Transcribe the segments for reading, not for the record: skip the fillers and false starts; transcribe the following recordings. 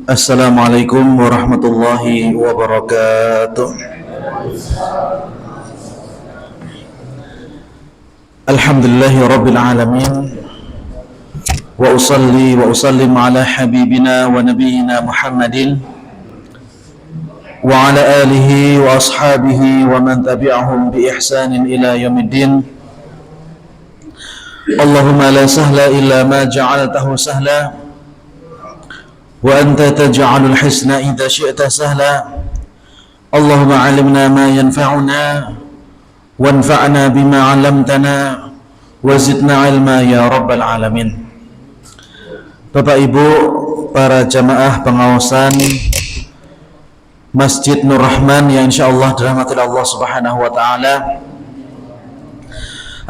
Assalamualaikum warahmatullahi wabarakatuh. Alhamdulillahi rabbil alamin. Wa usalli wa usallim ala habibina wa nabiyyina Muhammadin wa ala alihi wa ashabihi wa man tabi'ahum bi ihsanin ila yaumiddin. Allahumma la sahla illa ma ja'altahu sahla wa anta taj'alul hisna idza syi'ta sahla. Allahumma 'allimna ma yanfa'una wanfa'na bima 'allamtana wa zidna 'ilma ya rabbal alamin. Bapak Ibu, para jamaah pengawasan Masjid Nur Rahman yang insyaallah dirahmati Allah Subhanahu wa taala.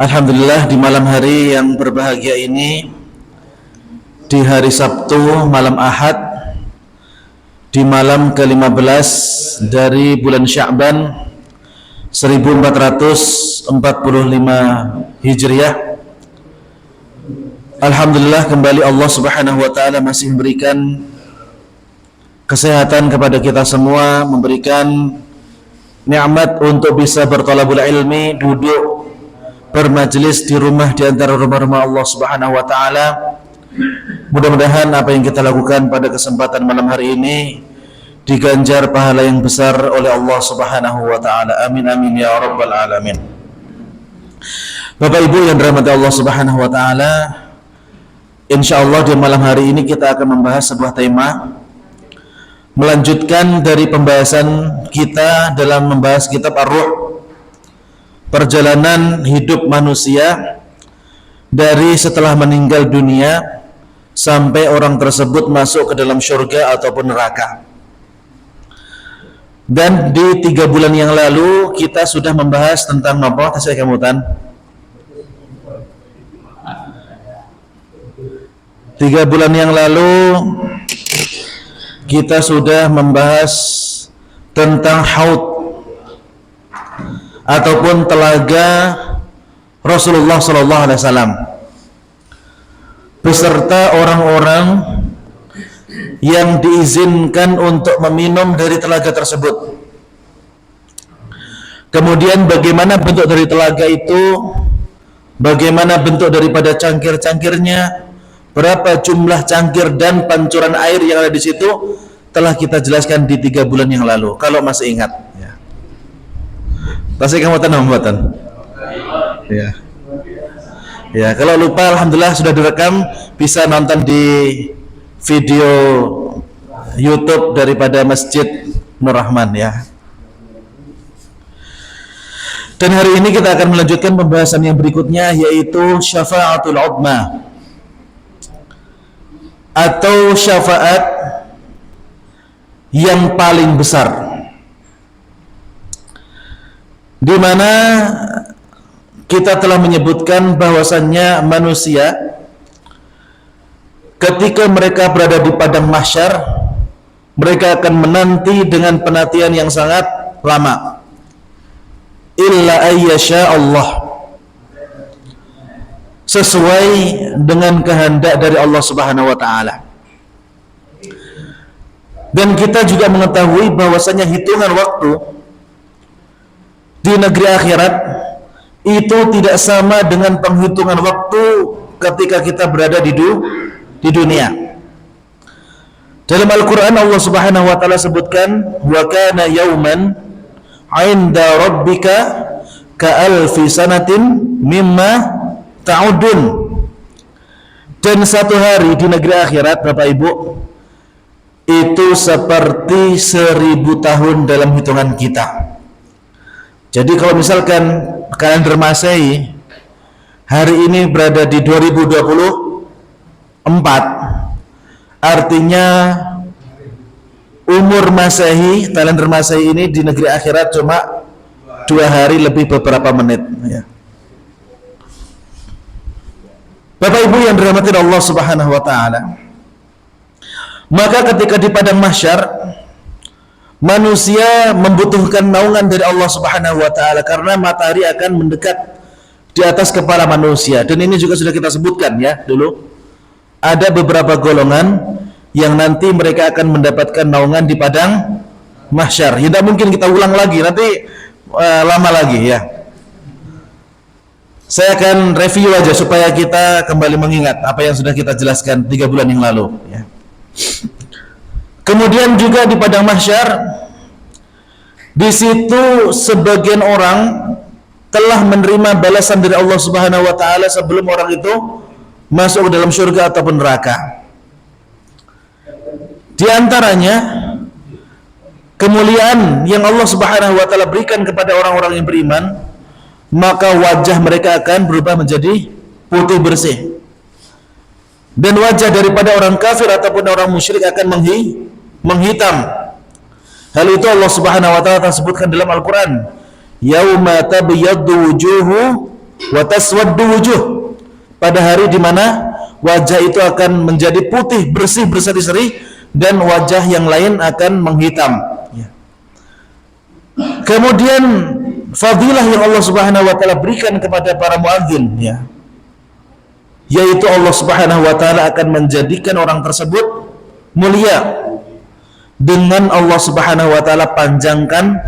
Alhamdulillah, di malam hari yang berbahagia ini, di hari Sabtu malam Ahad, di malam ke-15 dari bulan Sya'ban 1445 Hijriah. Alhamdulillah, kembali Allah Subhanahu wa taala masih memberikan kesehatan kepada kita semua, memberikan nikmat untuk bisa berthalabul ilmi, duduk bermajelis di rumah di antara rumah-rumah Allah Subhanahu wa taala. Mudah-mudahan apa yang kita lakukan pada kesempatan malam hari ini diganjar pahala yang besar oleh Allah Subhanahu wa taala. Amin amin ya rabbal alamin. Bapak Ibu yang dirahmati Allah Subhanahu wa taala, insyaallah di malam hari ini kita akan membahas sebuah tema, melanjutkan dari pembahasan kita dalam membahas kitab Ar-Ruh, perjalanan hidup manusia dari setelah meninggal dunia sampai orang tersebut masuk ke dalam surga ataupun neraka. Dan di 3 bulan yang lalu kita sudah membahas tentang apa? Saya kemutan 3 bulan yang lalu kita sudah membahas tentang haud ataupun telaga Rasulullah sallallahu alaihi wasallam beserta orang-orang yang diizinkan untuk meminum dari telaga tersebut. Kemudian bagaimana bentuk dari telaga itu, bagaimana bentuk daripada cangkir-cangkirnya, berapa jumlah cangkir dan pancuran air yang ada di situ, telah kita jelaskan di 3 bulan yang lalu, kalau masih ingat ya. Masih kamu tanam-tanam? Ya. Ya, kalau lupa alhamdulillah sudah direkam, bisa nonton di video YouTube daripada Masjid Nur Rahman ya. Dan hari ini kita akan melanjutkan pembahasan yang berikutnya, yaitu syafa'atul udma atau syafaat yang paling besar, di mana kita telah menyebutkan bahwasannya manusia ketika mereka berada di padang mahsyar, mereka akan menanti dengan penantian yang sangat lama, illa ayyasha Allah, sesuai dengan kehendak dari Allah Subhanahu wa taala. Dan kita juga mengetahui bahwasanya hitungan waktu di negeri akhirat itu tidak sama dengan penghitungan waktu ketika kita berada di dunia. Dalam Al-Quran Allah Subhanahu wa ta'ala sebutkan, wa kana yawman 'inda rabbika ka'alfi sanatin mimma ta'udun. Dan satu hari di negeri akhirat, Bapak Ibu, itu seperti 1000 tahun dalam hitungan kita. Jadi kalau misalkan kalender Masehi hari ini berada di 2024, artinya umur Masehi, kalender Masehi ini di negeri akhirat cuma 2 hari lebih beberapa menit ya. Bapak Ibu yang dirahmati Allah Subhanahu wa taala, maka ketika di padang mahsyar manusia membutuhkan naungan dari Allah Subhanahu wa taala karena matahari akan mendekat di atas kepala manusia. Dan ini juga sudah kita sebutkan ya dulu. Ada beberapa golongan yang nanti mereka akan mendapatkan naungan di padang mahsyar. Tidak mungkin kita ulang lagi, nanti lama lagi ya. Saya akan review aja supaya kita kembali mengingat apa yang sudah kita jelaskan 3 bulan yang lalu ya. Kemudian juga di padang mahsyar, di situ sebagian orang telah menerima balasan dari Allah Subhanahu wa taala sebelum orang itu masuk ke dalam surga ataupun neraka. Di antaranya kemuliaan yang Allah Subhanahu wa taala berikan kepada orang-orang yang beriman, maka wajah mereka akan berubah menjadi putih bersih. Dan wajah daripada orang kafir ataupun orang musyrik akan menghitam. Hal itu Allah Subhanahu wa taala sebutkan dalam Al-Qur'an, yauma tabyaddu wujuhu wa taswaddu wujuh. Pada hari di mana wajah itu akan menjadi putih bersih berseri-seri dan wajah yang lain akan menghitam ya. Kemudian fadilah yang Allah Subhanahu wa taala berikan kepada para muadzin ya, yaitu Allah Subhanahu wa taala akan menjadikan orang tersebut mulia dengan Allah Subhanahu wa taala panjangkan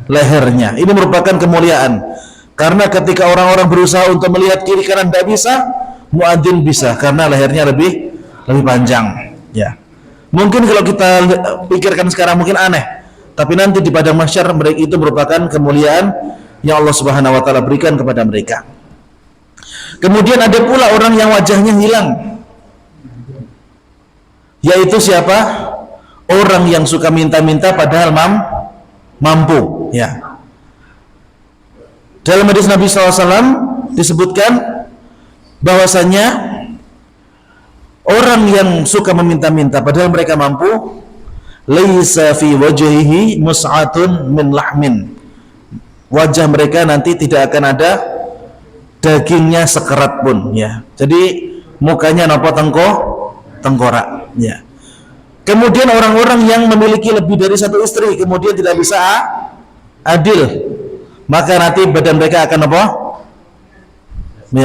lehernya. Ini merupakan kemuliaan, karena ketika orang-orang berusaha untuk melihat kiri kanan tidak bisa, muadzin bisa karena lehernya lebih panjang ya. Mungkin kalau kita pikirkan sekarang mungkin aneh, tapi nanti di padang mahsyar mereka itu merupakan kemuliaan yang Allah Subhanahu wa taala berikan kepada mereka. Kemudian ada pula orang yang wajahnya hilang, yaitu siapa? Orang yang suka minta-minta padahal mampu ya. Dalam hadis Nabi SAW disebutkan bahwasanya orang yang suka meminta-minta padahal mereka mampu, laisa fi wajhihi mus'atun min lahmin. Wajah mereka nanti tidak akan ada dagingnya sekerat pun ya. Jadi mukanya nopo tengkorak ya. Kemudian orang-orang yang memiliki lebih dari satu istri kemudian tidak bisa adil, maka nanti badan mereka akan apa?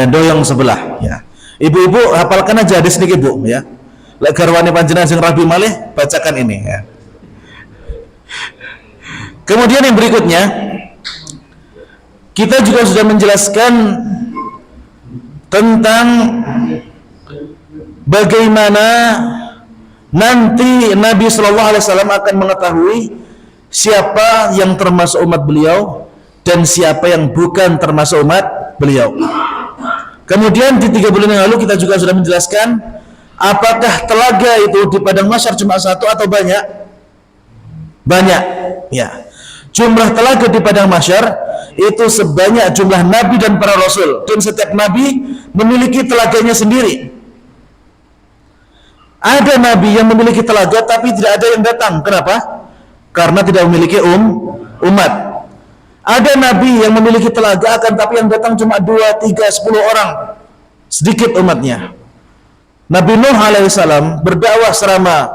Doyong sebelah ya. Ibu-ibu hafalkan aja hadis niki Bu ya. Lek garwane panjenengan sing rabi malih bacakan ini ya. Kemudian yang berikutnya kita juga sudah menjelaskan tentang bagaimana nanti Nabi Shallallahu Alaihi Wasallam akan mengetahui siapa yang termasuk umat beliau dan siapa yang bukan termasuk umat beliau. Kemudian di 3 bulan yang lalu kita juga sudah menjelaskan apakah telaga itu di padang mahsyar cuma satu atau banyak? Banyak ya. Jumlah telaga di padang mahsyar itu sebanyak jumlah nabi dan para rasul, dan setiap nabi memiliki telaganya sendiri. Ada nabi yang memiliki telaga tapi tidak ada yang datang. Kenapa? Karena tidak memiliki umat. Ada nabi yang memiliki telaga akan tapi yang datang cuma 2, 3, 10 orang, sedikit umatnya. Nabi Nuh alaihissalam berdakwah selama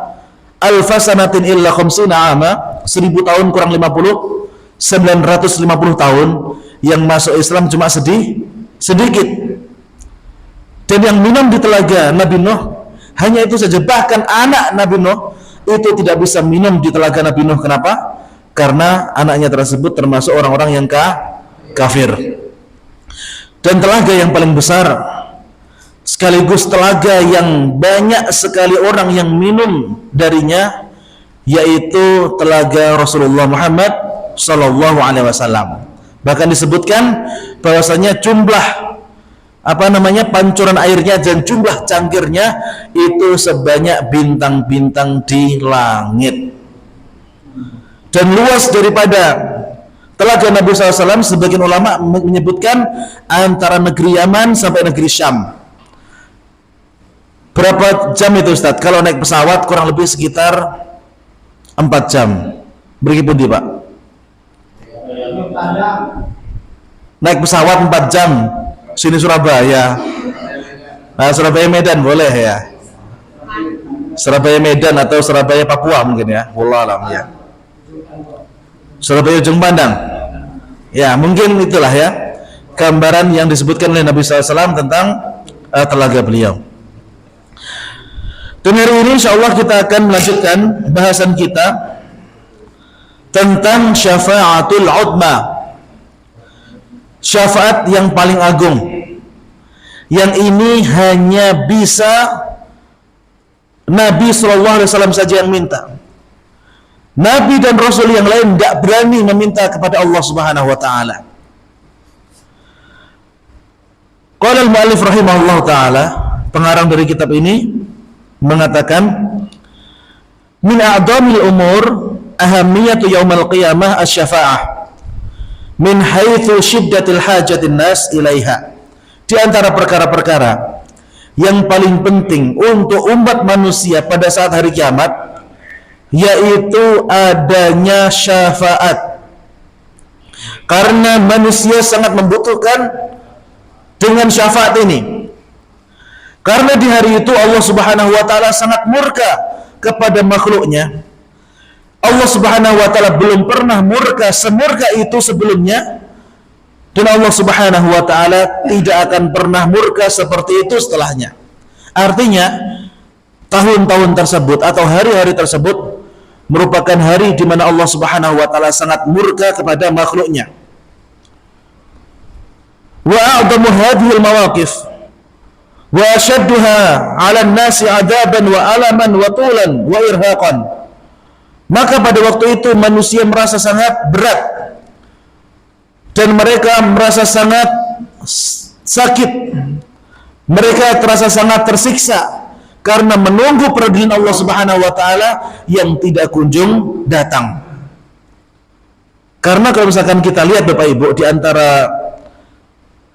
alfasanatin illa khamsina ama, 1000 tahun kurang 50, 950 tahun. Yang masuk Islam cuma sedikit. Dan yang minum di telaga Nabi Nuh hanya itu saja. Bahkan anak Nabi Nuh itu tidak bisa minum di telaga Nabi Nuh. Kenapa? Karena anaknya tersebut termasuk orang-orang yang kafir. Dan telaga yang paling besar sekaligus telaga yang banyak sekali orang yang minum darinya, yaitu telaga Rasulullah Muhammad Sallallahu Alaihi Wasallam. Bahkan disebutkan bahwasanya jumlah pancuran airnya dan jumlah cangkirnya itu sebanyak bintang-bintang di langit. Dan luas daripada telaga Nabi SAW, sebagian ulama menyebutkan antara negeri Yaman sampai negeri Syam. Berapa jam itu Ustaz? Kalau naik pesawat kurang lebih sekitar 4 jam. Berapa di Pak? Naik pesawat 4 jam. Sini Surabaya. Nah, Surabaya Medan boleh ya. Surabaya Medan atau Surabaya Papua mungkin ya. Wallahu alam ya. Surabaya Ujung Pandang ya, mungkin itulah ya gambaran yang disebutkan oleh Nabi SAW tentang telaga beliau. Dan hari ini insyaallah kita akan melanjutkan bahasan kita tentang syafa'atul uzma, syafaat yang paling agung, yang ini hanya bisa Nabi SAW saja yang minta. Nabi dan Rasul yang lain tidak berani meminta kepada Allah Subhanahu wa Ta'ala. Qala al-mu'allif rahimahullah ta'ala, pengarang dari kitab ini mengatakan, min a'dhamil umur ahamiyatu yaumal qiyamah asy-syafa'ah min haitsu syiddatil hajatin nas ilaiha. Di antara perkara-perkara yang paling penting untuk umat manusia pada saat hari kiamat yaitu adanya syafaat, karena manusia sangat membutuhkan dengan syafaat ini. Karena di hari itu Allah Subhanahu wa Ta'ala sangat murka kepada makhluknya. Allah Subhanahu wa Ta'ala belum pernah murka semurka itu sebelumnya, dan Allah Subhanahu wa Ta'ala tidak akan pernah murka seperti itu setelahnya. Artinya tahun-tahun tersebut atau hari-hari tersebut merupakan hari di mana Allah Subhanahu wa Ta'ala sangat murka kepada makhluknya. Wa a'dhamu hadhihi al-mawaqif wa ashadduha 'ala an-nasi 'adaban wa alaman wa tulan wa irhaqan. Maka pada waktu itu manusia merasa sangat berat dan mereka merasa sangat sakit. Mereka terasa sangat tersiksa karena menunggu peradilan Allah Subhanahu wa Ta'ala yang tidak kunjung datang. Karena kalau misalkan kita lihat Bapak Ibu, di antara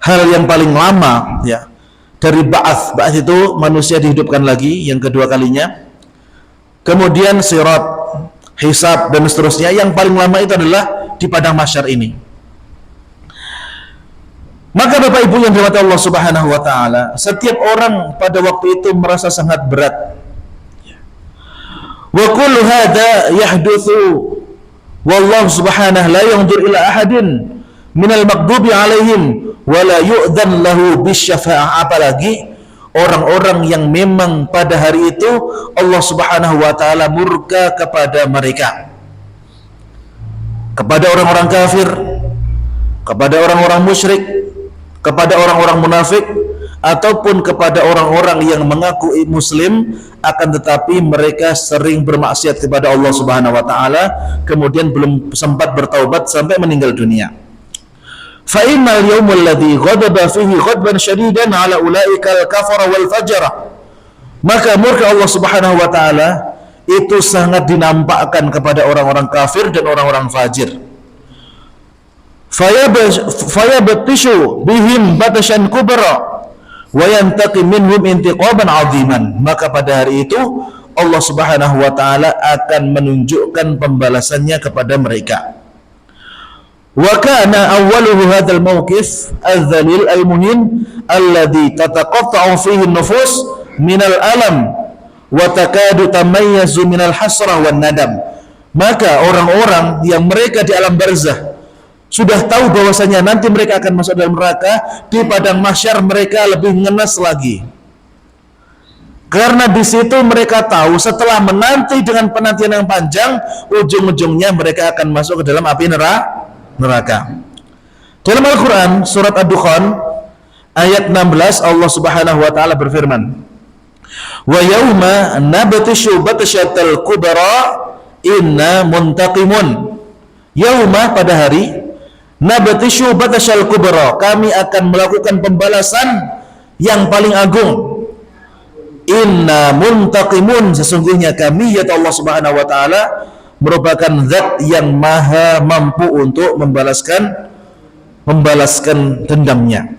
hal yang paling lama ya dari ba'ats itu manusia dihidupkan lagi yang kedua kalinya, kemudian sirat, hisab dan seterusnya, yang paling lama itu adalah di padang mahsyar ini. Maka Bapak Ibu yang dirahmati Allah Subhanahu wa Ta'ala, setiap orang pada waktu itu merasa sangat berat. Wa kullu hadza yahdutsu wallahu subhanahu la yanzur ila ahadin minal maghdubi alaihim wa la yu'dhan lahu bisyafa'ah. Apalagi orang-orang yang memang pada hari itu Allah Subhanahu wa Ta'ala murka kepada mereka, kepada orang-orang kafir, kepada orang-orang musyrik, kepada orang-orang munafik, ataupun kepada orang-orang yang mengaku muslim akan tetapi mereka sering bermaksiat kepada Allah Subhanahu wa Ta'ala, kemudian belum sempat bertaubat sampai meninggal dunia. Fa innal yawmal ladzi ghadaba fihi ghadban syadidan ala ulaikal kafara wal fajara. Maka murka Allah Subhanahu wa Ta'ala itu sangat dinampakkan kepada orang-orang kafir dan orang-orang fajir. Fayabtishu bihim batashan kubra wa yantaqim minhum intiqaban 'aziman. Maka pada hari itu Allah Subhanahu wa Ta'ala akan menunjukkan pembalasannya kepada mereka. Wa kana awwaluhu hadzal mawqif adh-dhalil al-muhin alladhi tataqatta'u fihi an-nufus min al-alam wa takadu tamayyazu min al-hasrah wan nadam. Maka orang-orang yang mereka di alam barzah sudah tahu bahwasanya nanti mereka akan masuk dalam neraka, di padang mahsyar mereka lebih ngenes lagi. Karena di situ mereka tahu setelah menanti dengan penantian yang panjang, ujung-ujungnya mereka akan masuk ke dalam api neraka. Dalam Al-Quran surat Ad-Dukhan ayat 16 Allah Subhanahu wa Ta'ala berfirman, wa yauma nabtishu batsyatal kubra inna muntaqimun. Yauma, pada hari, nabtishu batsyal kubra, kami akan melakukan pembalasan yang paling agung. Inna muntaqimun, sesungguhnya kami yaitu Allah Subhanahu wa Ta'ala merupakan zat yang maha mampu untuk membalaskan dendamnya.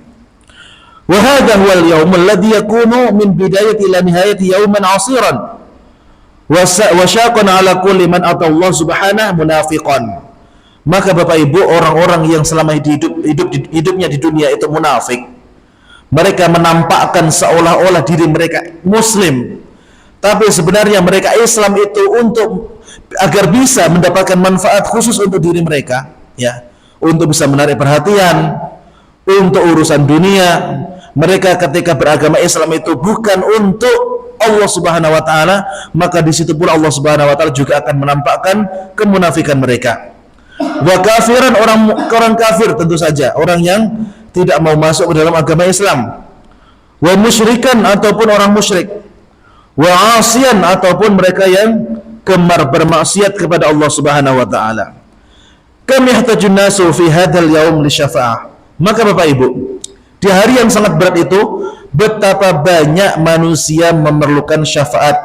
Wa hadha huwal yawm alladhi yakunu min bidayati ila nihayati yawman 'asiran wa syaqan 'ala kulli man ata Allah Subhanahu munafiqan. Maka Bapak Ibu, orang-orang yang selama hidupnya di dunia itu munafik, mereka menampakkan seolah-olah diri mereka muslim, tapi sebenarnya mereka Islam itu untuk agar bisa mendapatkan manfaat khusus untuk diri mereka, ya, untuk bisa menarik perhatian, untuk urusan dunia. Mereka ketika beragama Islam itu bukan untuk Allah Subhanahu wa taala, maka di situ pula Allah Subhanahu wa taala juga akan menampakkan kemunafikan mereka. Wa kafiran, orang kafir tentu saja, orang yang tidak mau masuk ke dalam agama Islam. Wa musyrikan, ataupun orang musyrik. Wa asiyan, ataupun mereka yang gemar bermaksiat kepada Allah Subhanahu wa taala. Kam yahtajun nasu fi hadzal yaum li syafa'ah. Maka Bapak Ibu, di hari yang sangat berat itu, betapa banyak manusia memerlukan syafaat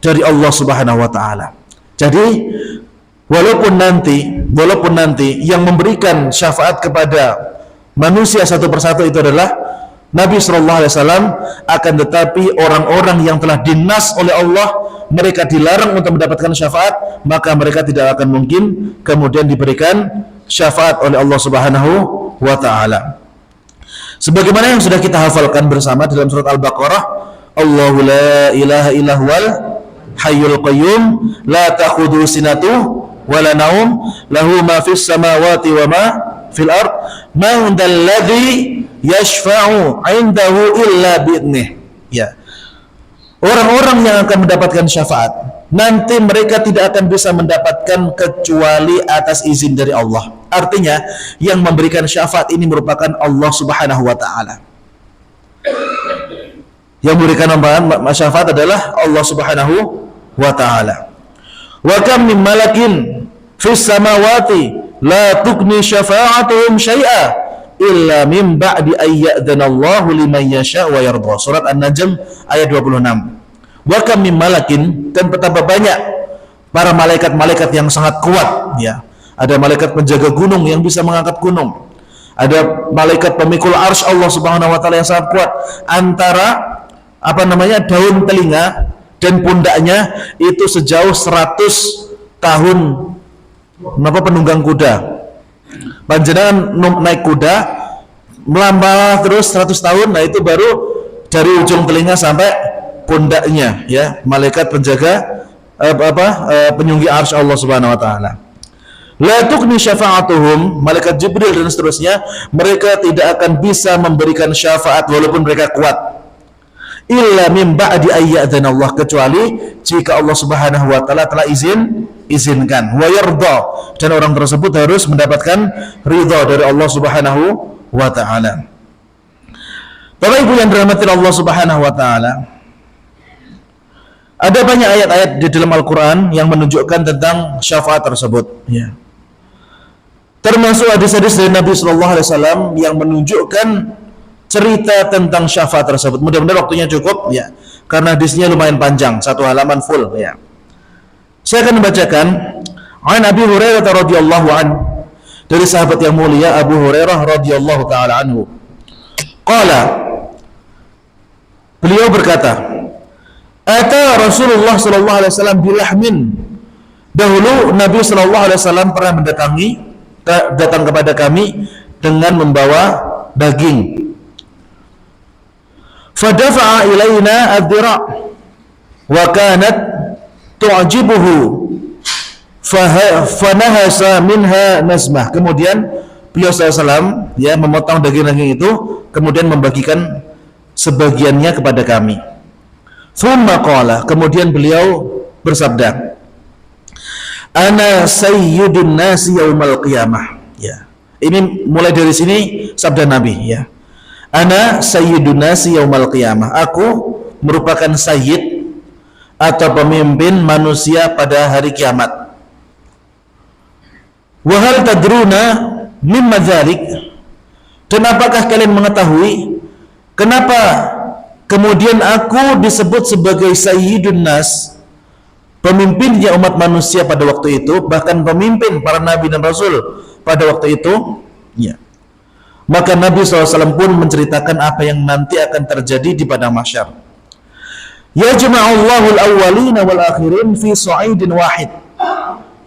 dari Allah Subhanahu wa taala. Jadi walaupun nanti yang memberikan syafaat kepada manusia satu persatu itu adalah Nabi SAW, akan tetapi orang-orang yang telah dinas oleh Allah, mereka dilarang untuk mendapatkan syafaat, maka mereka tidak akan mungkin kemudian diberikan syafaat oleh Allah Subhanahu wa taala. Sebagaimana yang sudah kita hafalkan bersama dalam surat Al-Baqarah, Allahu la ilaha illa huwal hayyul qayyum la ta'khudhuhu sinatuh wa la naum lahu ma fis samawati wa ma fil ard man dzal ladzi yashfa'u 'indahu illa bi'idnih. Ya. Orang-orang yang akan mendapatkan syafaat, nanti mereka tidak akan bisa mendapatkan kecuali atas izin dari Allah. Artinya, yang memberikan syafaat ini merupakan Allah Subhanahu wa taala. Yang memberikan syafaat adalah Allah Subhanahu wa taala. Wa kam min malakin fis samawati la tughni syafa'atuhum syai'a illa min ba'di ayyadzanallahu liman yasha' wa yarda. Surat An-Najm ayat 26. Wa kam min malakin, dan betapa banyak para malaikat-malaikat yang sangat kuat, ya. Ada malaikat penjaga gunung yang bisa mengangkat gunung. Ada malaikat pemikul arsy Allah Subhanahu wa taala yang sangat kuat. Antara daun telinga dan pundaknya itu sejauh 100 tahun penunggang kuda. Panjenengan naik kuda melambah terus 100 tahun, nah itu baru dari ujung telinga sampai pundaknya, ya, malaikat penjaga penyunggi arsy Allah Subhanahu wa taala. La tughni syafa'atuhum, malaikat Jibril dan seterusnya, mereka tidak akan bisa memberikan syafaat walaupun mereka kuat. Illa min ba'di ayyadzanallah, kecuali jika Allah Subhanahu wa taala telah izinkan. Wa yarda, dan orang tersebut harus mendapatkan ridha dari Allah Subhanahu wa taala. Bapak Ibu yang dirahmati Allah Subhanahu wa taala, ada banyak ayat-ayat di dalam Al-Qur'an yang menunjukkan tentang syafaat tersebut, ya. Termasuk hadis-hadis dari Nabi sallallahu alaihi wasallam yang menunjukkan cerita tentang syafaat tersebut. Mudah-mudahan waktunya cukup, ya, karena hadisnya lumayan panjang, satu halaman full, ya. Saya akan membacakan an Abi Hurairah radhiyallahu anhu, dari sahabat yang mulia Abu Hurairah radhiyallahu taala anhu. Qala, beliau berkata, ata Rasulullah sallallahu alaihi wasallam bilahmin. Dahulu Nabi sallallahu alaihi wasallam pernah datang kepada kami dengan membawa daging. Fadafa'a ilaina ad-dira' wa kanat tu'jibuhu fanahasa minha nazmah. Kemudian beliau SAW, ya, memotong daging-daging itu, kemudian membagikan sebagiannya kepada kami. Thumma qala, kemudian beliau bersabda, ana sayyidun nasi yaumal qiyamah. Ya. Ini mulai dari sini sabda Nabi, ya. Ana sayyidun nasi yaumal qiyamah. Aku merupakan sayyid atau pemimpin manusia pada hari kiamat. Wa hal tadruna mimma dzalik? Dan apakah kalian mengetahui kenapa kemudian aku disebut sebagai sayyidun nas, pemimpinnya umat manusia pada waktu itu, bahkan pemimpin para nabi dan rasul pada waktu itu, ya. Maka Nabi SAW pun menceritakan apa yang nanti akan terjadi di padang mahsyar. Yajma'ullahu al-awwalina wal akhirin fi su'idin wahid.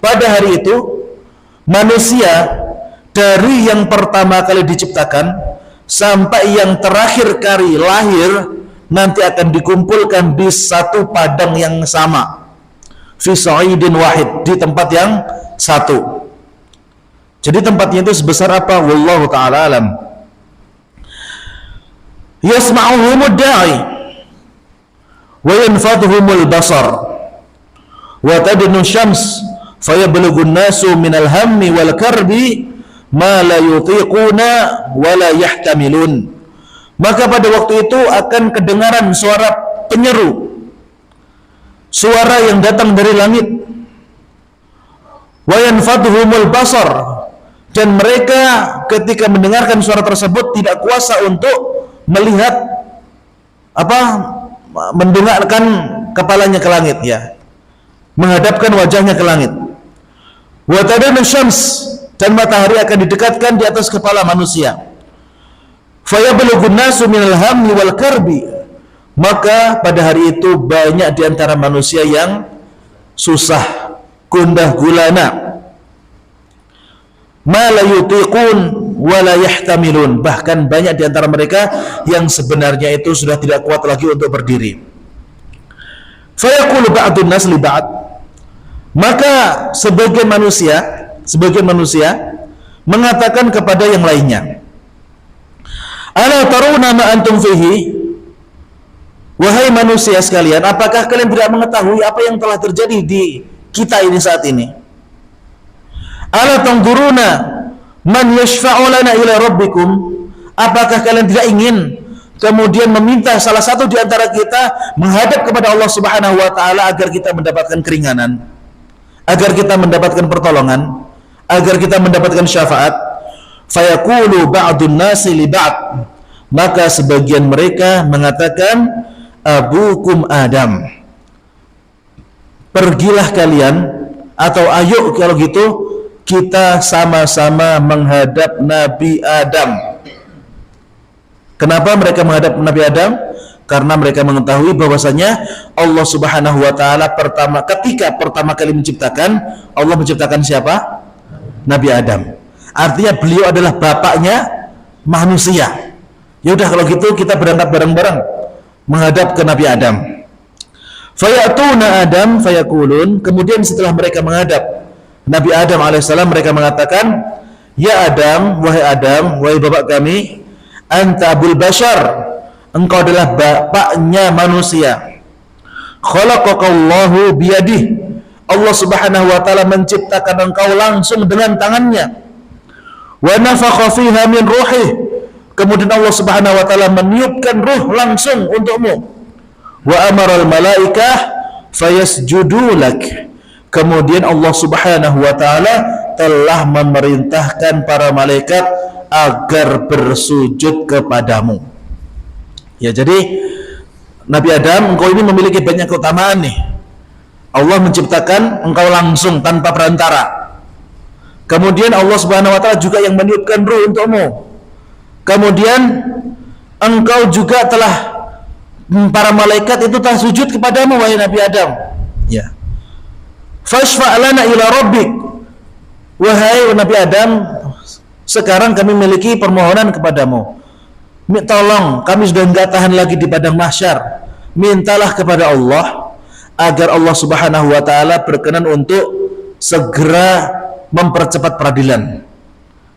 Pada hari itu manusia dari yang pertama kali diciptakan sampai yang terakhir kali lahir nanti akan dikumpulkan di satu padang yang sama, fi su'idin wahid, di tempat yang satu. Jadi tempatnya itu sebesar apa? Wallahu ta'ala alam. Yasma'uhumud da'i wa yanfadhuhumul basar wa tadnu syams fayablughu an-nasu minal hammi wal karbi ma la yutiquna wa la yahtamilun. Maka pada waktu itu akan kedengaran suara penyeru, suara yang datang dari langit. Wa yanfadhuhumul basar, dan mereka ketika mendengarkan suara tersebut tidak kuasa untuk melihat mendengarkan kepalanya ke langit, ya, menghadapkan wajahnya ke langit. Wa tadnu syams, dan matahari akan didekatkan di atas kepala manusia. Fayablughu an-nasu minal hammi wal karbi, maka pada hari itu banyak di antara manusia yang susah, gundah gulana. Ma la yutiqun wa la yahtamilun, bahkan banyak di antara mereka yang sebenarnya itu sudah tidak kuat lagi untuk berdiri. Fayaqulu ba'dun nas li ba'd, maka sebagian manusia mengatakan kepada yang lainnya, ala taruna ma antum fihi, wahai manusia sekalian, apakah kalian tidak mengetahui apa yang telah terjadi di kita ini saat ini? Ala tanzuruna man yashfa'u lana ila rabbikum, apakah kalian tidak ingin kemudian meminta salah satu di antara kita menghadap kepada Allah Subhanahu wa taala agar kita mendapatkan keringanan, agar kita mendapatkan pertolongan, agar kita mendapatkan syafaat? Fayaqulu ba'dun nasi li ba'd, maka sebagian mereka mengatakan, abukum Adam, pergilah kalian, atau ayo kalau gitu kita sama-sama menghadap Nabi Adam. Kenapa mereka menghadap Nabi Adam? Karena mereka mengetahui bahwasanya Allah Subhanahu wa taala ketika pertama kali menciptakan, Allah menciptakan siapa? Nabi Adam. Artinya beliau adalah bapaknya manusia. Ya udah kalau gitu kita berangkat bareng-bareng menghadap ke Nabi Adam. Fayatuna Adam fayaqulun, kemudian setelah mereka menghadap Nabi Adam alaihissalam, mereka mengatakan, ya Adam, wahai bapak kami, anta abul bashar, engkau adalah bapaknya manusia. Khalaqakallahu biyadih, Allah Subhanahu wa taala menciptakan engkau langsung dengan tangannya. Wa nafakha fiha min ruhih, kemudian Allah Subhanahu wa taala meniupkan ruh langsung untukmu. Wa amaral malaikah fayasjudu lak, kemudian Allah Subhanahu wa taala telah memerintahkan para malaikat agar bersujud kepadamu. Ya, jadi Nabi Adam, engkau ini memiliki banyak keutamaan nih. Allah menciptakan engkau langsung tanpa perantara. Kemudian Allah Subhanahu wa taala juga yang meniupkan ruh untukmu. Kemudian engkau juga telah, para malaikat itu telah sujud kepadamu wahai Nabi Adam. Ya. Fashfa' lana ila rabbik, wahai Nabi Adam, sekarang kami memiliki permohonan kepadamu. Tolong, kami sudah enggak tahan lagi di padang mahsyar. Mintalah kepada Allah agar Allah Subhanahu wa taala berkenan untuk segera mempercepat peradilan.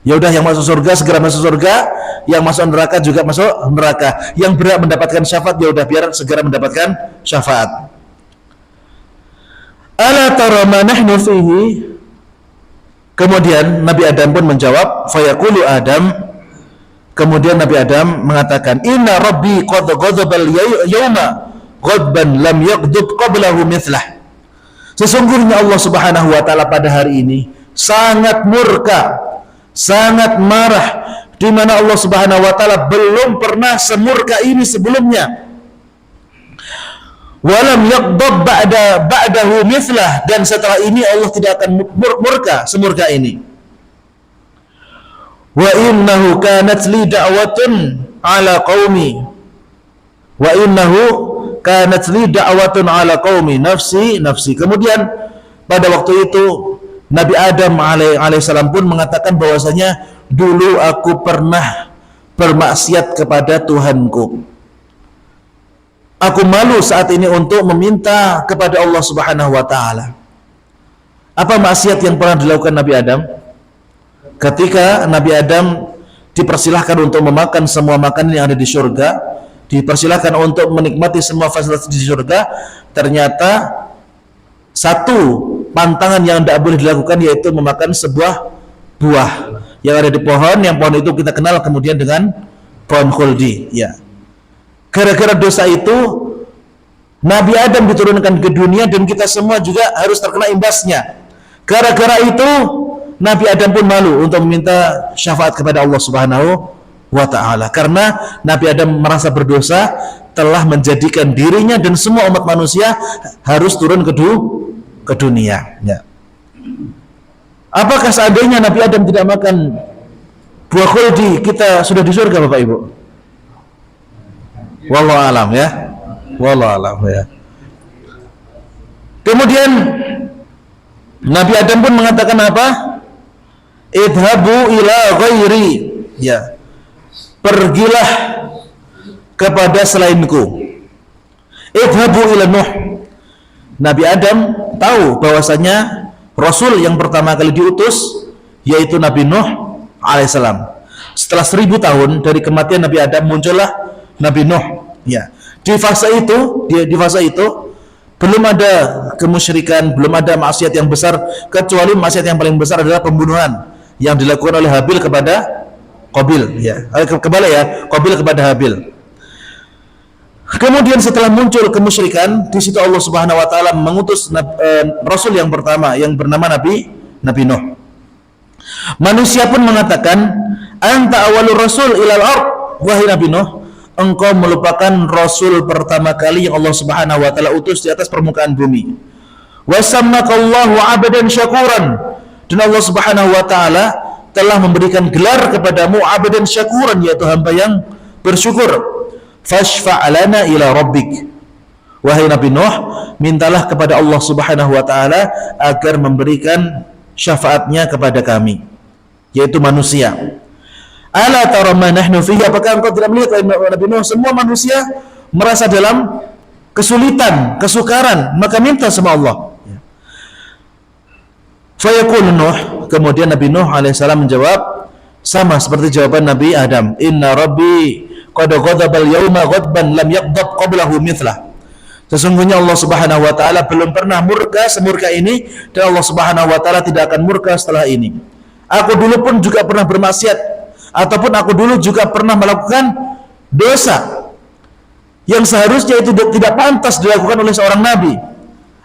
Ya udah, yang masuk surga segera masuk surga, yang masuk neraka juga masuk neraka. Yang berhak mendapatkan syafaat, ya udah biar segera mendapatkan syafaat. Ala tara ma nahnu fihi, kemudian Nabi Adam pun menjawab, fayaqulu Adam, kemudian Nabi Adam mengatakan, inna rabbi qad ghadabal yawma ghadban lam yaghdab qablahu mithlah, sesungguhnya Allah Subhanahu wa taala pada hari ini sangat murka, sangat marah, di mana Allah Subhanahu wa taala belum pernah semurka ini sebelumnya. Walam yaghdab ba'dahu mithlah, dan setelah ini Allah tidak akan murka semurka ini. Wa innahu kanat li da'watun ala qaumi, wa innahu kanat li da'watun ala qaumi nafsi nafsi. Kemudian pada waktu itu Nabi Adam alaihissalam pun mengatakan bahwasanya, dulu aku pernah bermaksiat kepada Tuhanku. Aku malu saat ini untuk meminta kepada Allah Subhanahu wa taala. Apa maksiat yang pernah dilakukan Nabi Adam? Ketika Nabi Adam dipersilahkan untuk memakan semua makanan yang ada di surga, dipersilakan untuk menikmati semua fasilitas di surga, ternyata satu pantangan yang tidak boleh dilakukan yaitu memakan sebuah buah yang ada di pohon, yang pohon itu kita kenal kemudian dengan pohon khuldi. Ya, gara-gara dosa itu Nabi Adam diturunkan ke dunia dan kita semua juga harus terkena imbasnya. Gara-gara itu Nabi Adam pun malu untuk meminta syafaat kepada Allah Subhanahu wa ta'ala, karena Nabi Adam merasa berdosa telah menjadikan dirinya dan semua umat manusia harus turun ke dunia. Ya. Apakah seandainya Nabi Adam tidak makan buah khuldi, kita sudah di surga Bapak Ibu? Wallahu alam ya. Wallahu alam ya. Kemudian Nabi Adam pun mengatakan apa? Idhabu ila ghairi. Ya. Pergilah kepada selainku. Idhabu ila Nuh. Nabi Adam tahu bahwasanya Rasul yang pertama kali diutus yaitu Nabi Nuh alaihissalam. Setelah 1000 tahun dari kematian Nabi Adam muncullah Nabi Nuh. Ya. Di fase itu belum ada kemusyrikan, belum ada maksiat yang besar, kecuali maksiat yang paling besar adalah pembunuhan yang dilakukan oleh Habil kepada Qabil. Ya. Qabil kepada Habil. Kemudian setelah muncul kemusyrikan, di situ Allah Subhanahu wa taala mengutus Rasul yang pertama yang bernama Nabi Nuh. Manusia pun mengatakan, "Anta awwalur rasul ilal ard." Wahai Nabi Nuh, engkau merupakan Rasul pertama kali yang Allah Subhanahu wa taala utus di atas permukaan bumi. Wa sammakallahu 'abdan syakuran. Dan Allah Subhanahu wa taala telah memberikan gelar kepadamu 'abdan syakuran, yaitu hamba yang bersyukur. Fashfa' lana ila rabbik. Wahai Nabi Nuh, mintalah kepada Allah Subhanahu wa taala agar memberikan syafaatnya kepada kami, yaitu manusia. Ala tara ma nahnu fihi, apakah engkau tidak melihat Nabi Nuh, semua manusia merasa dalam kesulitan, kesukaran, maka minta sama Allah. Fayaqul Nuh, kemudian Nabi Nuh alaihissalam menjawab sama seperti jawaban Nabi Adam, inna rabbi qad ghadaba al-yawma ghadban lam yaghdab qablahu mithlah. Sesungguhnya Allah Subhanahu wa taala belum pernah murka semurka ini, dan Allah Subhanahu wa taala tidak akan murka setelah ini. Aku dulu pun juga pernah bermaksiat, ataupun aku dulu juga pernah melakukan dosa yang seharusnya itu tidak pantas dilakukan oleh seorang nabi.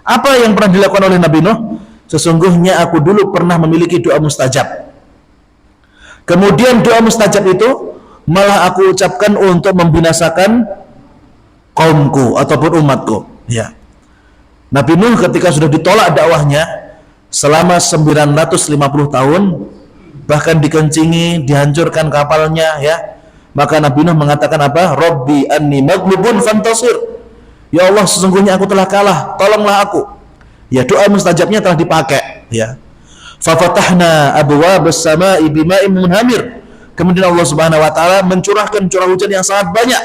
Apa yang pernah dilakukan oleh Nabi Nuh? Sesungguhnya aku dulu pernah memiliki doa mustajab. Kemudian doa mustajab itu malah aku ucapkan untuk membinasakan kaumku ataupun umatku. Ya. Nabi Nuh ketika sudah ditolak dakwahnya selama 950 tahun, bahkan dikencingi, dihancurkan kapalnya, ya. Maka Nabi Nuh mengatakan apa? Rabbi anni maghlubun fantasir. Ya Allah, sesungguhnya aku telah kalah, tolonglah aku. Ya, doa mustajabnya telah dipakai, ya. Fa fatahna abwaabas samaa'i bima'in munhamir. Kemudian Allah Subhanahu wa taala mencurahkan curah hujan yang sangat banyak.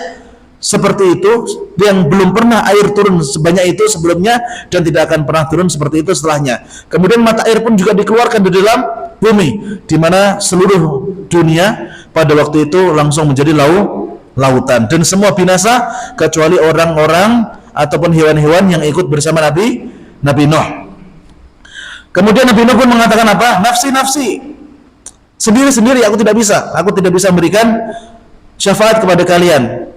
Seperti itu, yang belum pernah air turun sebanyak itu sebelumnya, dan tidak akan pernah turun seperti itu setelahnya. Kemudian mata air pun juga dikeluarkan di dalam bumi, di mana seluruh dunia pada waktu itu langsung menjadi lautan, dan semua binasa kecuali orang-orang ataupun hewan-hewan yang ikut bersama Nabi Nuh. Kemudian Nabi Nuh pun mengatakan apa? Nafsi, sendiri-sendiri aku tidak bisa memberikan syafaat kepada kalian.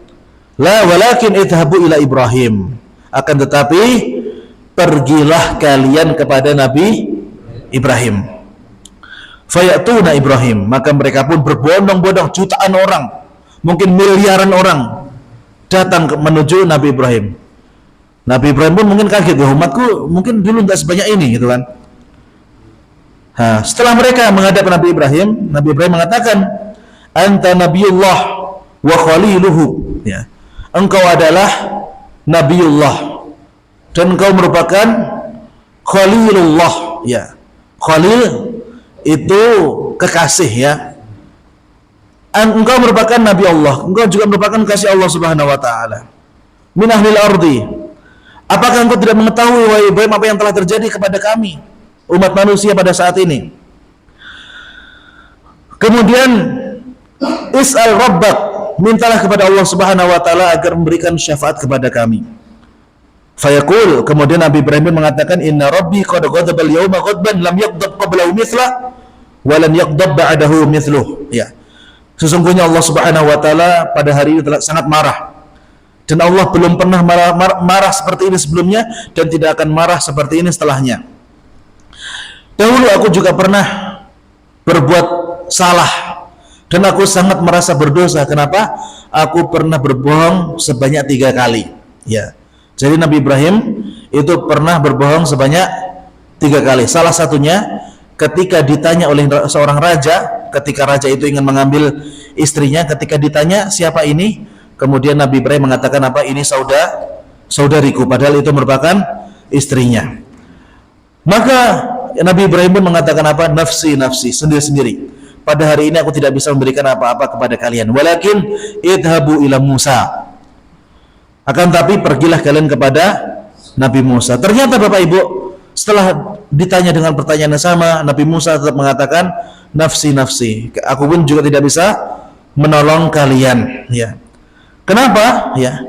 La walakin idhabu ila Ibrahim. Akan tetapi pergilah kalian kepada Nabi Ibrahim. Fayatuna Ibrahim, maka mereka pun berbondong-bondong, jutaan orang, mungkin miliaran orang datang menuju Nabi Ibrahim. Nabi Ibrahim pun mungkin kaget, ya umatku mungkin dulu nggak sebanyak ini, gitu kan. Setelah mereka menghadap Nabi Ibrahim mengatakan, anta nabiyullah wa khaliluhu, ya. Engkau adalah Nabiullah dan engkau merupakan Khalilullah, ya. Khalil itu kekasih, ya. Engkau merupakan Nabi Allah, engkau juga merupakan kasih Allah Subhanahu wa taala. Min ahlil ardi. Apakah engkau tidak mengetahui wahai Ibrahim apa yang telah terjadi kepada kami umat manusia pada saat ini? Kemudian is'al rabbak, mintalah kepada Allah Subhanahu wa taala agar memberikan syafaat kepada kami. Fayaqul, kemudian Nabi Ibrahim mengatakan, inna rabbi qad ghadaba al-yawma ghadban lam yaghdab qablahu mithlah wa lan yaghdab ba'dahu mithluh. Ya. Sesungguhnya Allah Subhanahu wa taala pada hari ini telah sangat marah. Dan Allah belum pernah marah seperti ini sebelumnya dan tidak akan marah seperti ini setelahnya. Dahulu aku juga pernah berbuat salah dan aku sangat merasa berdosa. Kenapa? Aku pernah berbohong sebanyak 3 kali. Ya. Jadi Nabi Ibrahim itu pernah berbohong sebanyak 3 kali. Salah satunya ketika ditanya oleh seorang raja, ketika raja itu ingin mengambil istrinya, ketika ditanya siapa ini, kemudian Nabi Ibrahim mengatakan apa? Ini saudariku, padahal itu merupakan istrinya. Maka Nabi Ibrahim pun mengatakan apa? Nafsi, nafsi, sendiri-sendiri. Pada hari ini aku tidak bisa memberikan apa-apa kepada kalian. Walakin idhabu ila Musa. Akan tapi pergilah kalian kepada Nabi Musa. Ternyata Bapak Ibu, setelah ditanya dengan pertanyaan yang sama, Nabi Musa tetap mengatakan nafsi, nafsi. Aku pun juga tidak bisa menolong kalian. Ya. Kenapa? Ya.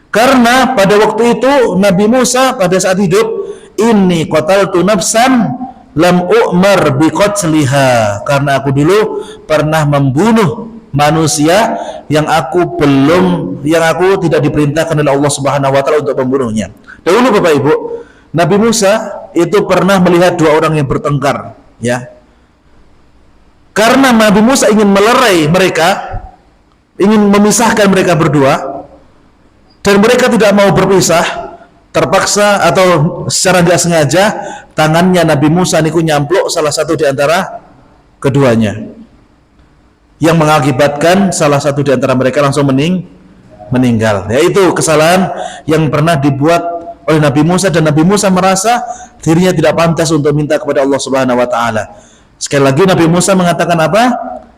Karena pada waktu itu Nabi Musa pada saat hidup, inni qataltu nafsan lam u'mar biqatliha, karena aku dulu pernah membunuh manusia yang aku tidak diperintahkan oleh Allah Subhanahu wa taala untuk membunuhnya. Dahulu Bapak Ibu, Nabi Musa itu pernah melihat 2 orang yang bertengkar, ya. Karena Nabi Musa ingin melerai mereka, ingin memisahkan mereka berdua, dan mereka tidak mau berpisah, terpaksa atau secara tidak sengaja tangannya Nabi Musa niku nyampluk salah satu di antara keduanya, yang mengakibatkan salah satu di antara mereka langsung meninggal. Yaitu kesalahan yang pernah dibuat oleh Nabi Musa, dan Nabi Musa merasa dirinya tidak pantas untuk minta kepada Allah Subhanahu wa taala. Sekali lagi Nabi Musa mengatakan apa?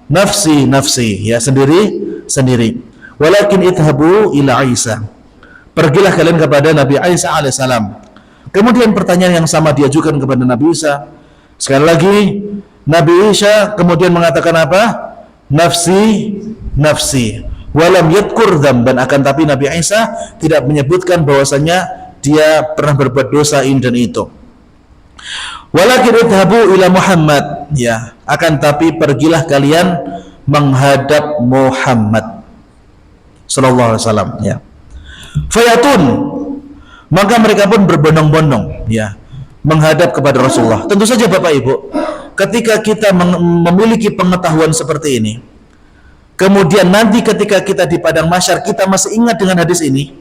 Nafsi, nafsi, ya, sendiri. Walakin idhabu ila Isa. Pergilah kalian kepada Nabi Isa alaihissalam. Kemudian pertanyaan yang sama diajukan kepada Nabi Isa. Sekali lagi Nabi Isa kemudian mengatakan apa? Nafsi, nafsi. Walam yadkur dzamban, akan tapi Nabi Isa tidak menyebutkan bahwasanya dia pernah berbuat dosa ini dan itu. Walakin idhabu ila Muhammad, ya, akan tapi pergilah kalian menghadap Muhammad sallallahu alaihi wasallam, ya. Fayatun, maka mereka pun berbondong-bondong, ya, menghadap kepada Rasulullah. Tentu saja Bapak Ibu, ketika kita memiliki pengetahuan seperti ini, kemudian nanti ketika kita di padang mahsyar kita masih ingat dengan hadis ini,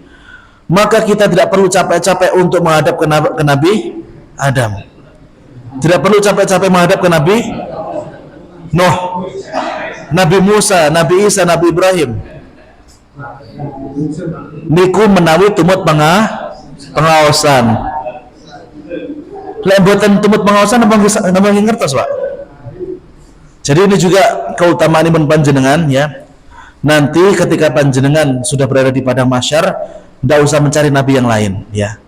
maka kita tidak perlu capek-capek untuk menghadap ke Nabi Adam, tidak perlu capek-capek menghadap ke Nabi Nuh, Nabi Musa, Nabi Isa, Nabi Ibrahim. Niku menawi tumut pengaosan. Lek mboten tumut pengaosan napa ngertos, Pak? Jadi ini juga keutamaan iman panjenengan, ya. Nanti ketika panjenengan sudah berada di padang mahsyar, tidak usah mencari nabi yang lain, ya.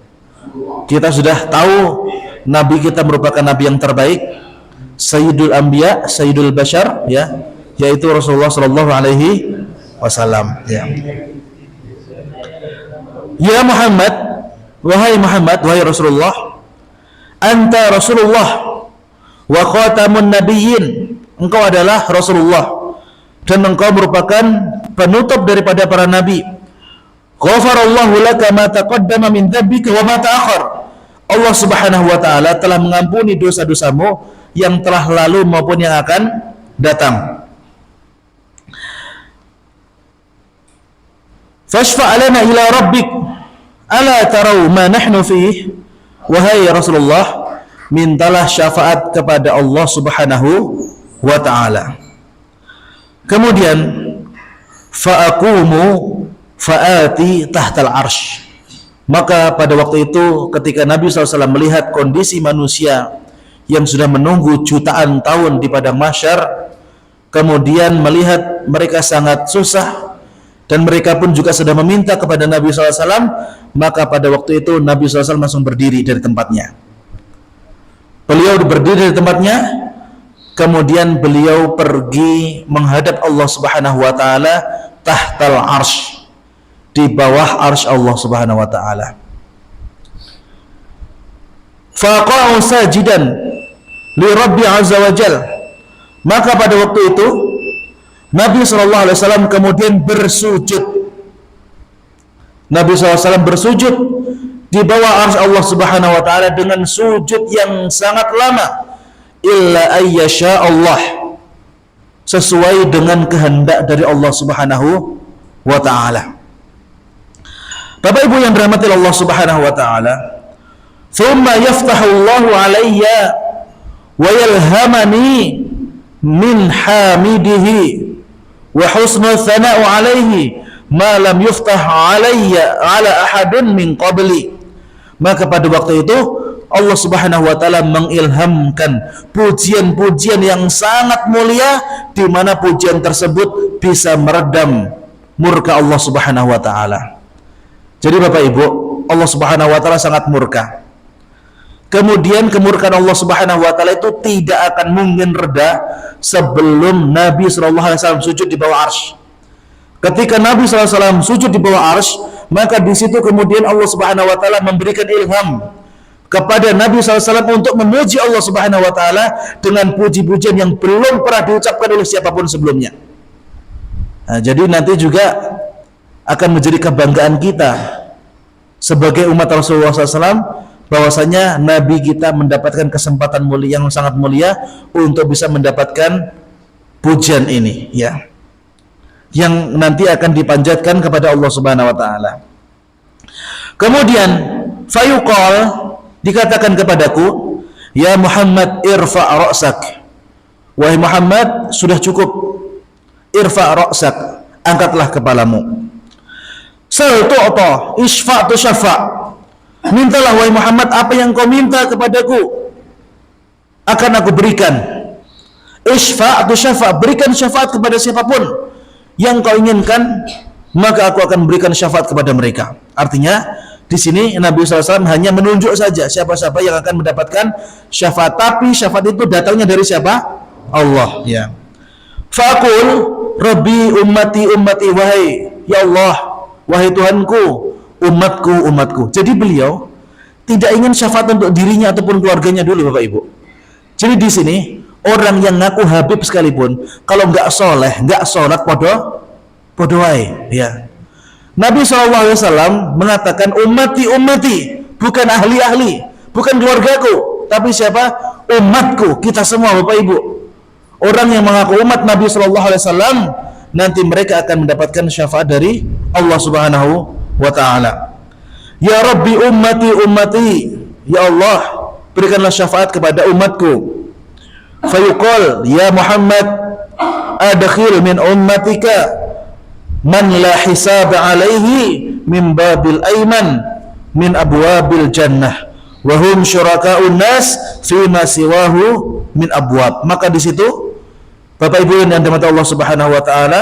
Kita sudah tahu nabi kita merupakan nabi yang terbaik, Sayyidul Anbiya, Sayyidul Bashar, ya, yaitu Rasulullah sallallahu alaihi wasallam, ya. Ya Muhammad, wahai Muhammad, wahai Rasulullah, anta Rasulullah wa khatamun nabiyyin, engkau adalah Rasulullah dan engkau merupakan penutup daripada para nabi. Ghafarallahu laka ma taqaddama min dzambika wa ma ta'akhkhar. Allah Subhanahu wa taala telah mengampuni dosa-dosamu yang telah lalu maupun yang akan datang. Fashfa' lana ila rabbik ala tarau ma nahnu fihi. Wahai Rasulullah, mintalah syafaat kepada Allah Subhanahu wa ta'ala. Kemudian fa'aqumu fa'ati tahtal arsh. Maka pada waktu itu ketika Nabi SAW melihat kondisi manusia yang sudah menunggu jutaan tahun di padang mahsyar, kemudian melihat mereka sangat susah dan mereka pun juga sudah meminta kepada Nabi SAW, maka pada waktu itu Nabi SAW langsung berdiri dari tempatnya. Beliau berdiri dari tempatnya, kemudian beliau pergi menghadap Allah Subhanahu wa taala tahtal arsy, di bawah arsy Allah Subhanahu wa taala. Faqa'u sajidan li Rabbi azza wa jal, maka pada waktu itu Nabi SAW kemudian bersujud. Nabi SAW bersujud di bawah arsy Allah Subhanahu wa taala dengan sujud yang sangat lama, illa ayyasha Allah, sesuai dengan kehendak dari Allah Subhanahu wa taala. Bapak Ibu yang dirahmati Allah Subhanahu wa taala, thumma yaftahu Allahu alayya wa yalhamani min hamidihi wa husnu thana'u alayhi ma lam yuftah alayya ala ahadun min qabli. Maka pada waktu itu Allah Subhanahu wa taala mengilhamkan pujian-pujian yang sangat mulia, di mana pujian tersebut bisa meredam murka Allah Subhanahu wa taala. Jadi Bapak Ibu, Allah Subhanahu wa taala sangat murka. Kemudian kemurkaan Allah Subhanahu wa taala itu tidak akan mungkin reda sebelum Nabi sallallahu alaihi wasallam sujud di bawah arsy. Ketika Nabi sallallahu alaihi wasallam sujud di bawah arsy, maka di situ kemudian Allah Subhanahu wa taala memberikan ilham kepada Nabi SAW untuk memuji Allah Subhanahu wa taala dengan puji-pujian yang belum pernah diucapkan oleh siapapun sebelumnya. Nah, jadi nanti juga akan menjadi kebanggaan kita sebagai umat Rasulullah SAW bahwasanya Nabi kita mendapatkan kesempatan mulia yang sangat mulia untuk bisa mendapatkan pujian ini, ya, yang nanti akan dipanjatkan kepada Allah Subhanahu wa taala. Kemudian fayuqal, dikatakan kepadaku, ya Muhammad irfa' ra'sak, wahai Muhammad sudah cukup, irfa' ra'sak, angkatlah kepalamu, sal tu'ta isfa' tu syafa', mintalah wahai Muhammad apa yang kau minta kepadaku akan aku berikan. Isfa' tu syafa', berikan syafaat kepada siapapun yang kau inginkan, maka aku akan berikan syafaat kepada mereka. Artinya di sini Nabi SAW hanya menunjuk saja siapa-siapa yang akan mendapatkan syafaat, tapi syafaat itu datangnya dari siapa? Allah, ya. Faqul Rabbi ummati ummati, wahai ya Allah, wahai Tuhanku, umatku umatku. Jadi beliau tidak ingin syafaat untuk dirinya ataupun keluarganya dulu, Bapak Ibu. Jadi di sini orang yang ngaku Habib sekalipun, kalau nggak soleh, nggak sholat, podo wae, ya. Nabi SAW mengatakan ummati ummati, bukan ahli-ahli, bukan keluargaku, tapi siapa? Umatku, kita semua, Bapak Ibu. Orang yang mengaku umat Nabi SAW nanti mereka akan mendapatkan syafaat dari Allah Subhanahu wa ta'ala. Ya Rabbi ummati ummati, ya Allah berikanlah syafaat kepada umatku. Fayuqal ya Muhammad adkhil min ummatika man la hisab alaihi min babil aiman min abwabil jannah wa hum syuraka'un nas fi ma siwahu min abwab. Maka di situ Bapak Ibu yang dirahmati Allah Subhanahu wa taala,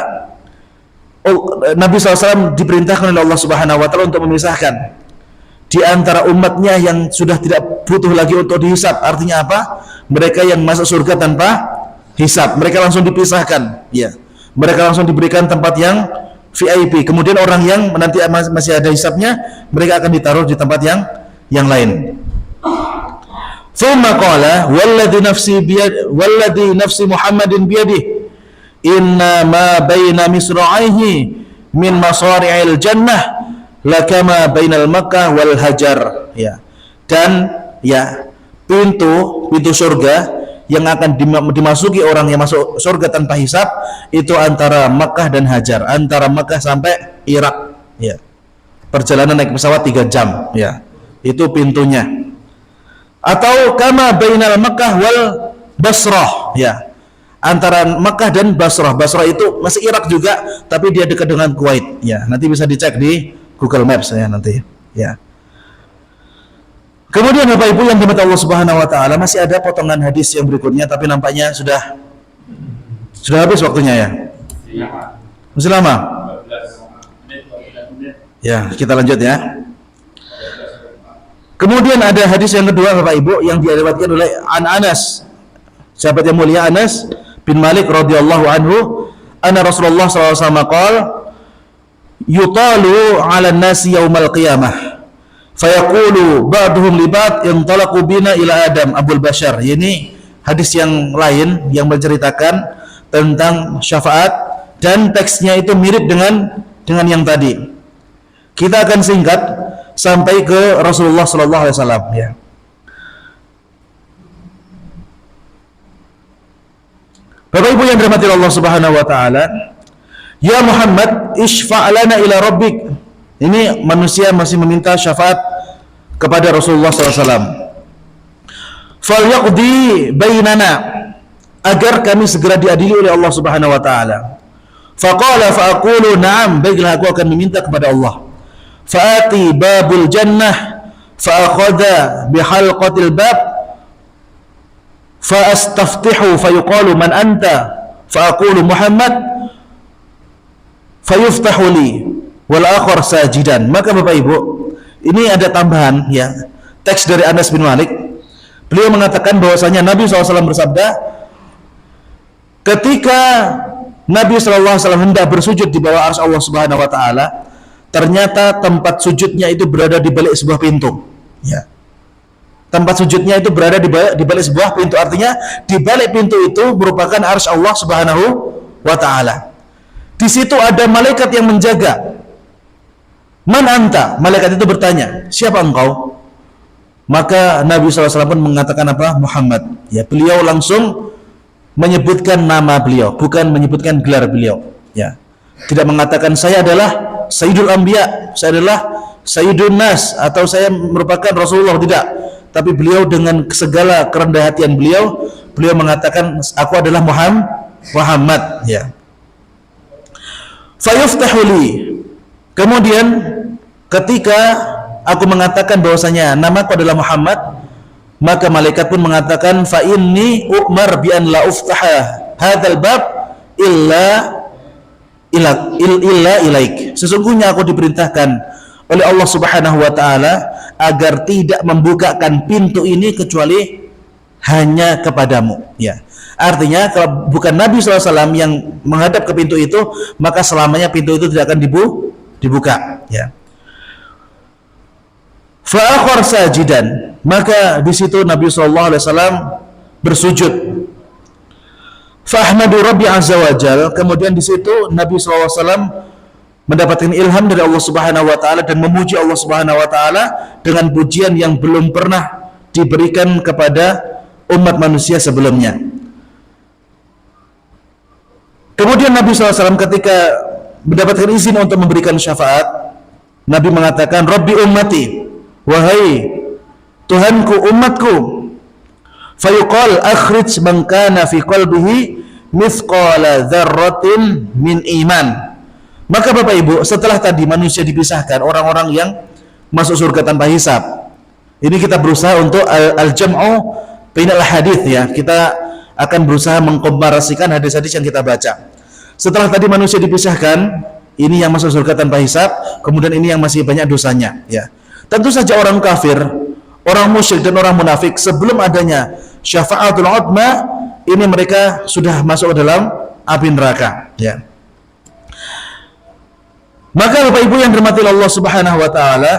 Nabi SAW diperintahkan oleh Allah Subhanahu wa taala untuk memisahkan di antara umatnya yang sudah tidak butuh lagi untuk dihisab. Artinya apa? Mereka yang masuk surga tanpa hisab, mereka langsung dipisahkan, ya. Mereka langsung diberikan tempat yang VIP. Kemudian orang yang nanti masih ada hisabnya, mereka akan ditaruh di tempat yang lain. Tsumma qala walladhi nafsi Muhammadin biyadihi inna ma baina misra'ihi min masari'il jannah lakama bainal Makkah wal Hajar, ya. Dan ya, pintu surga yang akan dimasuki orang yang masuk surga tanpa hisab itu antara Makkah dan Hajar, antara Makkah sampai Irak, ya. Perjalanan naik pesawat 3 jam, ya. Itu pintunya. Atau kama bainal Makkah wal Basrah, ya. Antara Makkah dan Basrah. Basrah itu masih Irak juga, tapi dia dekat dengan Kuwait, ya. Nanti bisa dicek di Google Maps, ya, nanti, ya. Kemudian Bapak Ibu yang dirahmati Allah Subhanahu wa taala, masih ada potongan hadis yang berikutnya, tapi nampaknya sudah habis waktunya, ya. Masih lama? Ya, kita lanjut, ya. Kemudian ada hadis yang kedua Bapak Ibu yang diriwayatkan oleh Anas, sahabat yang mulia Anas bin Malik radhiyallahu anhu, anna Rasulullah sallallahu alaihi wasallam qala yutalu 'ala an-nasi yaumal qiyamah fayaqulu ba'duhum li ba'd intalaqu bina ila Adam Abul Bashar. Ini hadis yang lain yang menceritakan tentang syafaat dan teksnya itu mirip dengan yang tadi. Kita akan singkat sampai ke Rasulullah sallallahu alaihi wasallam ya. Bapak Ibu yang dirahmati Allah Subhanahu wa taala, ya Muhammad isfa' lana ila rabbik. Ini manusia masih meminta syafaat kepada Rasulullah sallallahu alaihi wasallam. Falyaqdi bainana, agar kami segera diadili oleh Allah Subhanahu wa taala. Faqala fa aqulu na'am, baiklah aku akan meminta kepada Allah. Fa'ati babul jannah fa akhadha bihalqatil bab fa astaftihu fa yuqalu man anta fa aqulu Muhammad fa yuftahu li wal akhar sajidan. Maka Bapak Ibu, ini ada tambahan ya, teks dari Anas bin Malik. Beliau mengatakan bahwasanya Nabi SAW bersabda, ketika Nabi SAW hendak bersujud di bawah arsy Allah Subhanahu wa taala, ternyata tempat sujudnya itu berada di balik sebuah pintu. Ya. Tempat sujudnya itu berada di balik sebuah pintu. Artinya di balik pintu itu merupakan arsy Allah Subhanahu wa taala. Di situ ada malaikat yang menjaga. Man anta? Malaikat itu bertanya, siapa engkau? Maka Nabi SAW pun mengatakan apa? Muhammad. Ya, beliau langsung menyebutkan nama beliau, bukan menyebutkan gelar beliau. Ya, tidak mengatakan saya adalah Sayyidul Anbiya, saya adalah Sayyidun Nas, atau saya merupakan Rasulullah, tidak. Tapi beliau dengan segala kerendah hatian beliau mengatakan aku adalah Muhammad. Ya. Fayuftahu li. Kemudian ketika aku mengatakan bahwasanya namaku adalah Muhammad, maka malaikat pun mengatakan fa inni umar bi an la uftaha hadzal bab illa ilaik. Sesungguhnya aku diperintahkan oleh Allah Subhanahu wa taala agar tidak membukakan pintu ini kecuali hanya kepadamu. Ya. Artinya kalau bukan Nabi SAW yang menghadap ke pintu itu, maka selamanya pintu itu tidak akan dibuka. Ya. Fa akhar sajidan, maka di situ Nabi SAW bersujud. Fa ahmadu rabbi azza wajal, kemudian di situ Nabi SAW mendapatkan ilham dari Allah Subhanahu wa taala dan memuji Allah Subhanahu wa taala dengan pujian yang belum pernah diberikan kepada umat manusia sebelumnya. Kemudian Nabi SAW ketika mendapatkan izin untuk memberikan syafaat, Nabi mengatakan Rabbi ummati, wahai Tuhanku umatku. Fayuqal akhrij man kana fi qalbihi mithqala dzarratin min iman. Maka Bapak Ibu, setelah tadi manusia dipisahkan, orang-orang yang masuk surga tanpa hisab, ini kita berusaha untuk al-jam'u bainal hadits ya. Kita akan berusaha mengkomparasikan hadis-hadis yang kita baca. Setelah tadi manusia dipisahkan, ini yang masuk surga tanpa hisab, kemudian ini yang masih banyak dosanya ya. Tentu saja orang kafir, orang musyrik dan orang munafik sebelum adanya syafaatul udma, ini mereka sudah masuk ke dalam api neraka ya. Maka Bapak Ibu yang dirahmati Allah Subhanahu wa taala,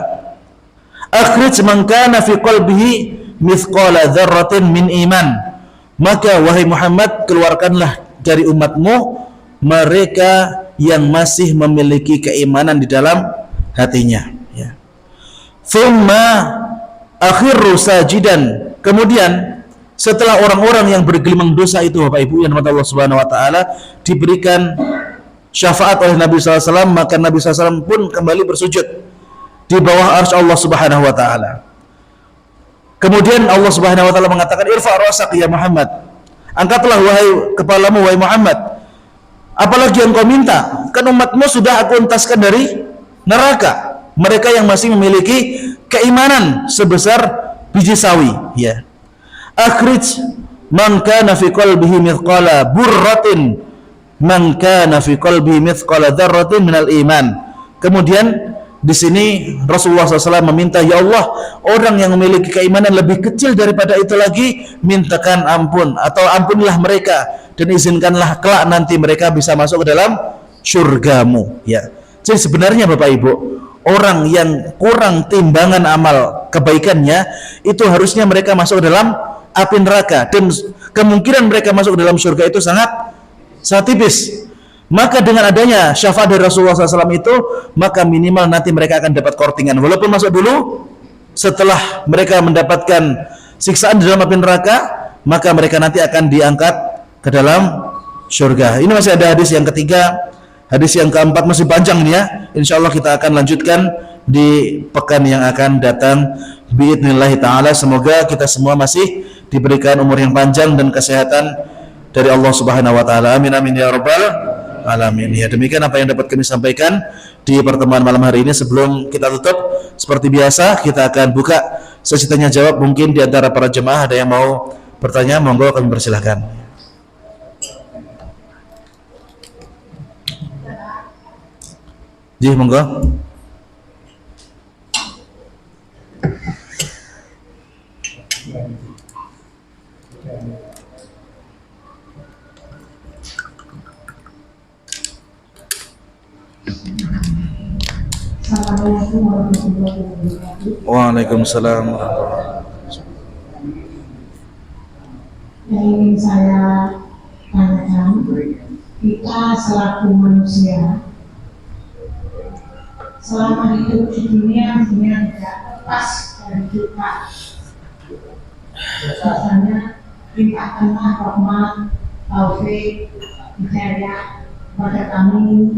akhrij man kana fi qalbihi mithqala dzarratin min iman. Maka wahai Muhammad, keluarkanlah dari umatmu mereka yang masih memiliki keimanan di dalam hatinya ya. Thumma akhirru sajidan. Kemudian setelah orang-orang yang bergelimang dosa itu Bapak Ibu yang dirahmati Allah Subhanahu wa taala diberikan syafaat oleh Nabi SAW, maka Nabi SAW pun kembali bersujud di bawah arsy Allah Subhanahu wa taala. Kemudian Allah Subhanahu wa taala mengatakan irfa' ra'sak ya Muhammad. Angkatlah wahai kepalamu wahai Muhammad. Apalagi yang kau minta? Kan umatmu sudah aku entaskan dari neraka. Mereka yang masih memiliki keimanan sebesar biji sawi ya. Akhrij man kana fi qalbihi mithqala burratin man kana fi qalbihi mithqala dzarratin minal iman. Kemudian di sini Rasulullah SAW meminta, ya Allah, orang yang memiliki keimanan lebih kecil daripada itu lagi, mintakan ampun atau ampunilah mereka dan izinkanlah kelak nanti mereka bisa masuk ke dalam surgamu ya. Jadi sebenarnya Bapak Ibu, orang yang kurang timbangan amal kebaikannya itu harusnya mereka masuk dalam api neraka, dan kemungkinan mereka masuk ke dalam surga itu sangat tipis. Maka dengan adanya syafaat dari Rasulullah SAW itu, maka minimal nanti mereka akan dapat kortingan, walaupun masuk dulu. Setelah mereka mendapatkan siksaan di dalam api neraka, maka mereka nanti akan diangkat ke dalam surga. Ini masih ada hadis yang ketiga. Hadis yang keempat masih panjang nih ya. Insya Allah kita akan lanjutkan di pekan yang akan datang biidznillah ta'ala. Semoga kita semua masih diberikan umur yang panjang dan kesehatan dari Allah Subhanahu wa taala. Amin amin ya rabbal alamin. Ya, demikian apa yang dapat kami sampaikan di pertemuan malam hari ini. Sebelum kita tutup, seperti biasa kita akan buka sesi tanya jawab. Mungkin di antara para jemaah ada yang mau bertanya, monggo kami persilahkan. Ji, monggo. Assalamualaikum warahmatullahi wabarakatuh. Waalaikumsalam. Yang ingin saya tanyakan, kita selaku manusia selama hidup di dunia tidak lepas dari kita. Biasanya limpahkanlah rahmat, taufik, hidayah pada kami,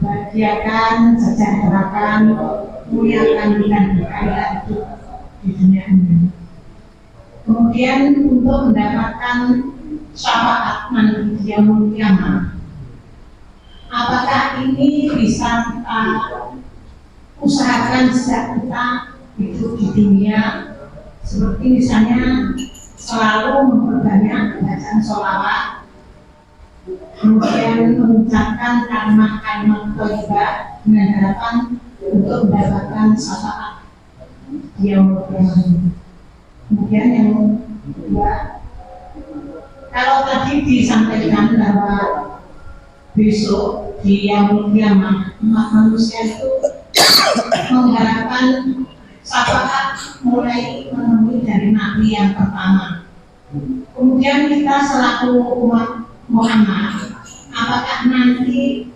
bahagiakan, sejahterakan, muliakan dan berkaya hidup di dunia ini. Kemudian untuk mendapatkan syafaat nanti yaumul qiyamah, apakah ini bisa kita usahakan sejak kita hidup di dunia, seperti misalnya selalu memperbanyak bacaan sholawat, kemudian mengucapkan kalimat-kalimat thayyibah dengan harapan untuk mendapatkan syafaat di yaumul qiyamah. Kemudian yang kedua, kalau tadi disampaikan bahwa besok di yaumul qiyamah umat manusia itu mengharapkan syafaat mulai menemui dari nabi yang pertama. Kemudian kita selaku umat Muhammad, apakah nanti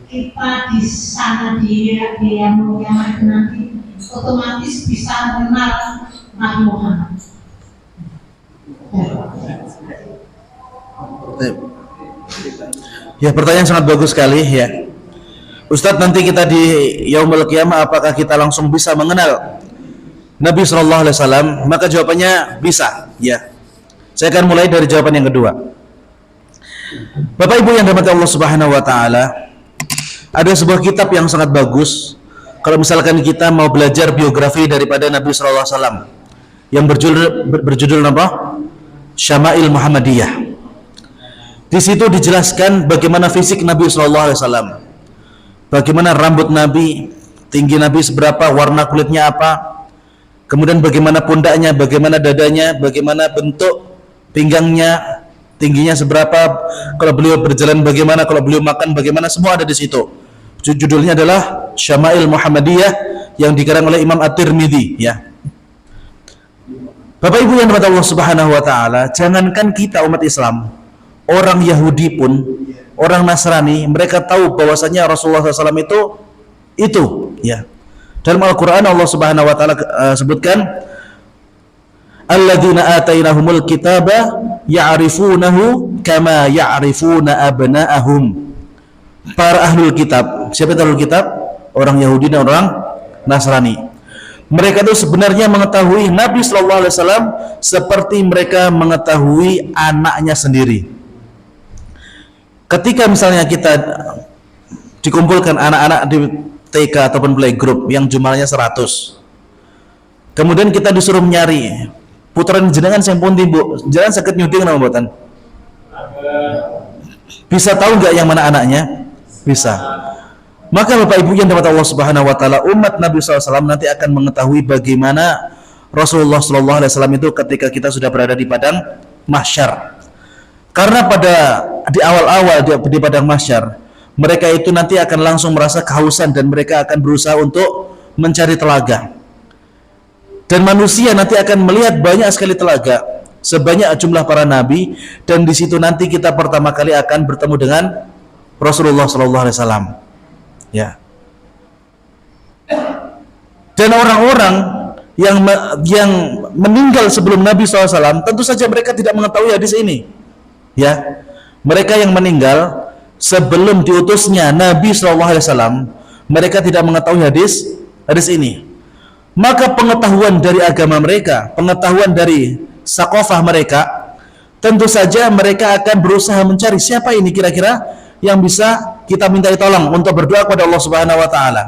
kita di sana di yaumul qiyamah nanti otomatis bisa mengenal Nabi Muhammad? Ya, pertanyaan sangat bagus sekali ya. Ustadz, nanti kita di yaumul qiyamah apakah kita langsung bisa mengenal Nabi sallallahu alaihi wasallam? Maka jawabannya bisa, ya. Saya akan mulai dari jawaban yang kedua. Bapak Ibu yang dirahmati Allah Subhanahu wa taala, ada sebuah kitab yang sangat bagus kalau misalkan kita mau belajar biografi daripada Nabi sallallahu alaihi wasallam, yang berjudul apa? Syama'il Muhammadiyah. Di situ dijelaskan bagaimana fisik Nabi sallallahu alaihi wasallam, bagaimana rambut Nabi, tinggi Nabi seberapa, warna kulitnya apa, kemudian bagaimana pundaknya, bagaimana dadanya, bagaimana bentuk pinggangnya, tingginya seberapa, kalau beliau berjalan bagaimana, kalau beliau makan bagaimana, semua ada di situ. Judulnya adalah Syama'il Muhammadiyah yang dikarang oleh Imam At-Tirmidzi, ya. Bapak Ibu yang dirahmati Allah Subhanahu wa taala, jangankan kita umat Islam, orang Yahudi pun, orang Nasrani, mereka tahu bahwasanya Rasulullah SAW itu, ya. Dalam Al-Qur'an Allah Subhanahu wa taala sebutkan, alladzina atainahumul kitaba ya'rifunahu kama ya'rifuna abna'ahum. Para ahlul kitab. Siapa itu ahlul kitab? Orang Yahudi dan orang Nasrani. Mereka itu sebenarnya mengetahui Nabi sallallahu alaihi wasallam seperti mereka mengetahui anaknya sendiri. Ketika misalnya kita dikumpulkan anak-anak di TK ataupun playgroup yang jumlahnya 100, kemudian kita disuruh nyari putaran jenengan sing pundi Bu, jangan sakit nyuding nama buatan. Bisa tahu nggak yang mana anaknya? Bisa. Maka Bapak Ibu yang dirahmati Allah Subhanahu wa taala, umat Nabi SAW nanti akan mengetahui bagaimana Rasulullah SAW itu ketika kita sudah berada di padang mahsyar. Karena pada di awal-awal di padang mahsyar, mereka itu nanti akan langsung merasa kehausan dan mereka akan berusaha untuk mencari telaga. Dan manusia nanti akan melihat banyak sekali telaga, sebanyak jumlah para nabi, dan di situ nanti kita pertama kali akan bertemu dengan Rasulullah SAW. Ya. Dan orang-orang yang meninggal sebelum Nabi SAW, tentu saja mereka tidak mengetahui hadis ini. Ya, mereka yang meninggal sebelum diutusnya Nabi SAW, mereka tidak mengetahui hadis ini. Maka pengetahuan dari agama mereka, pengetahuan dari sakofah mereka, tentu saja mereka akan berusaha mencari siapa ini kira-kira yang bisa kita mintai tolong untuk berdoa kepada Allah Subhanahu wa taala.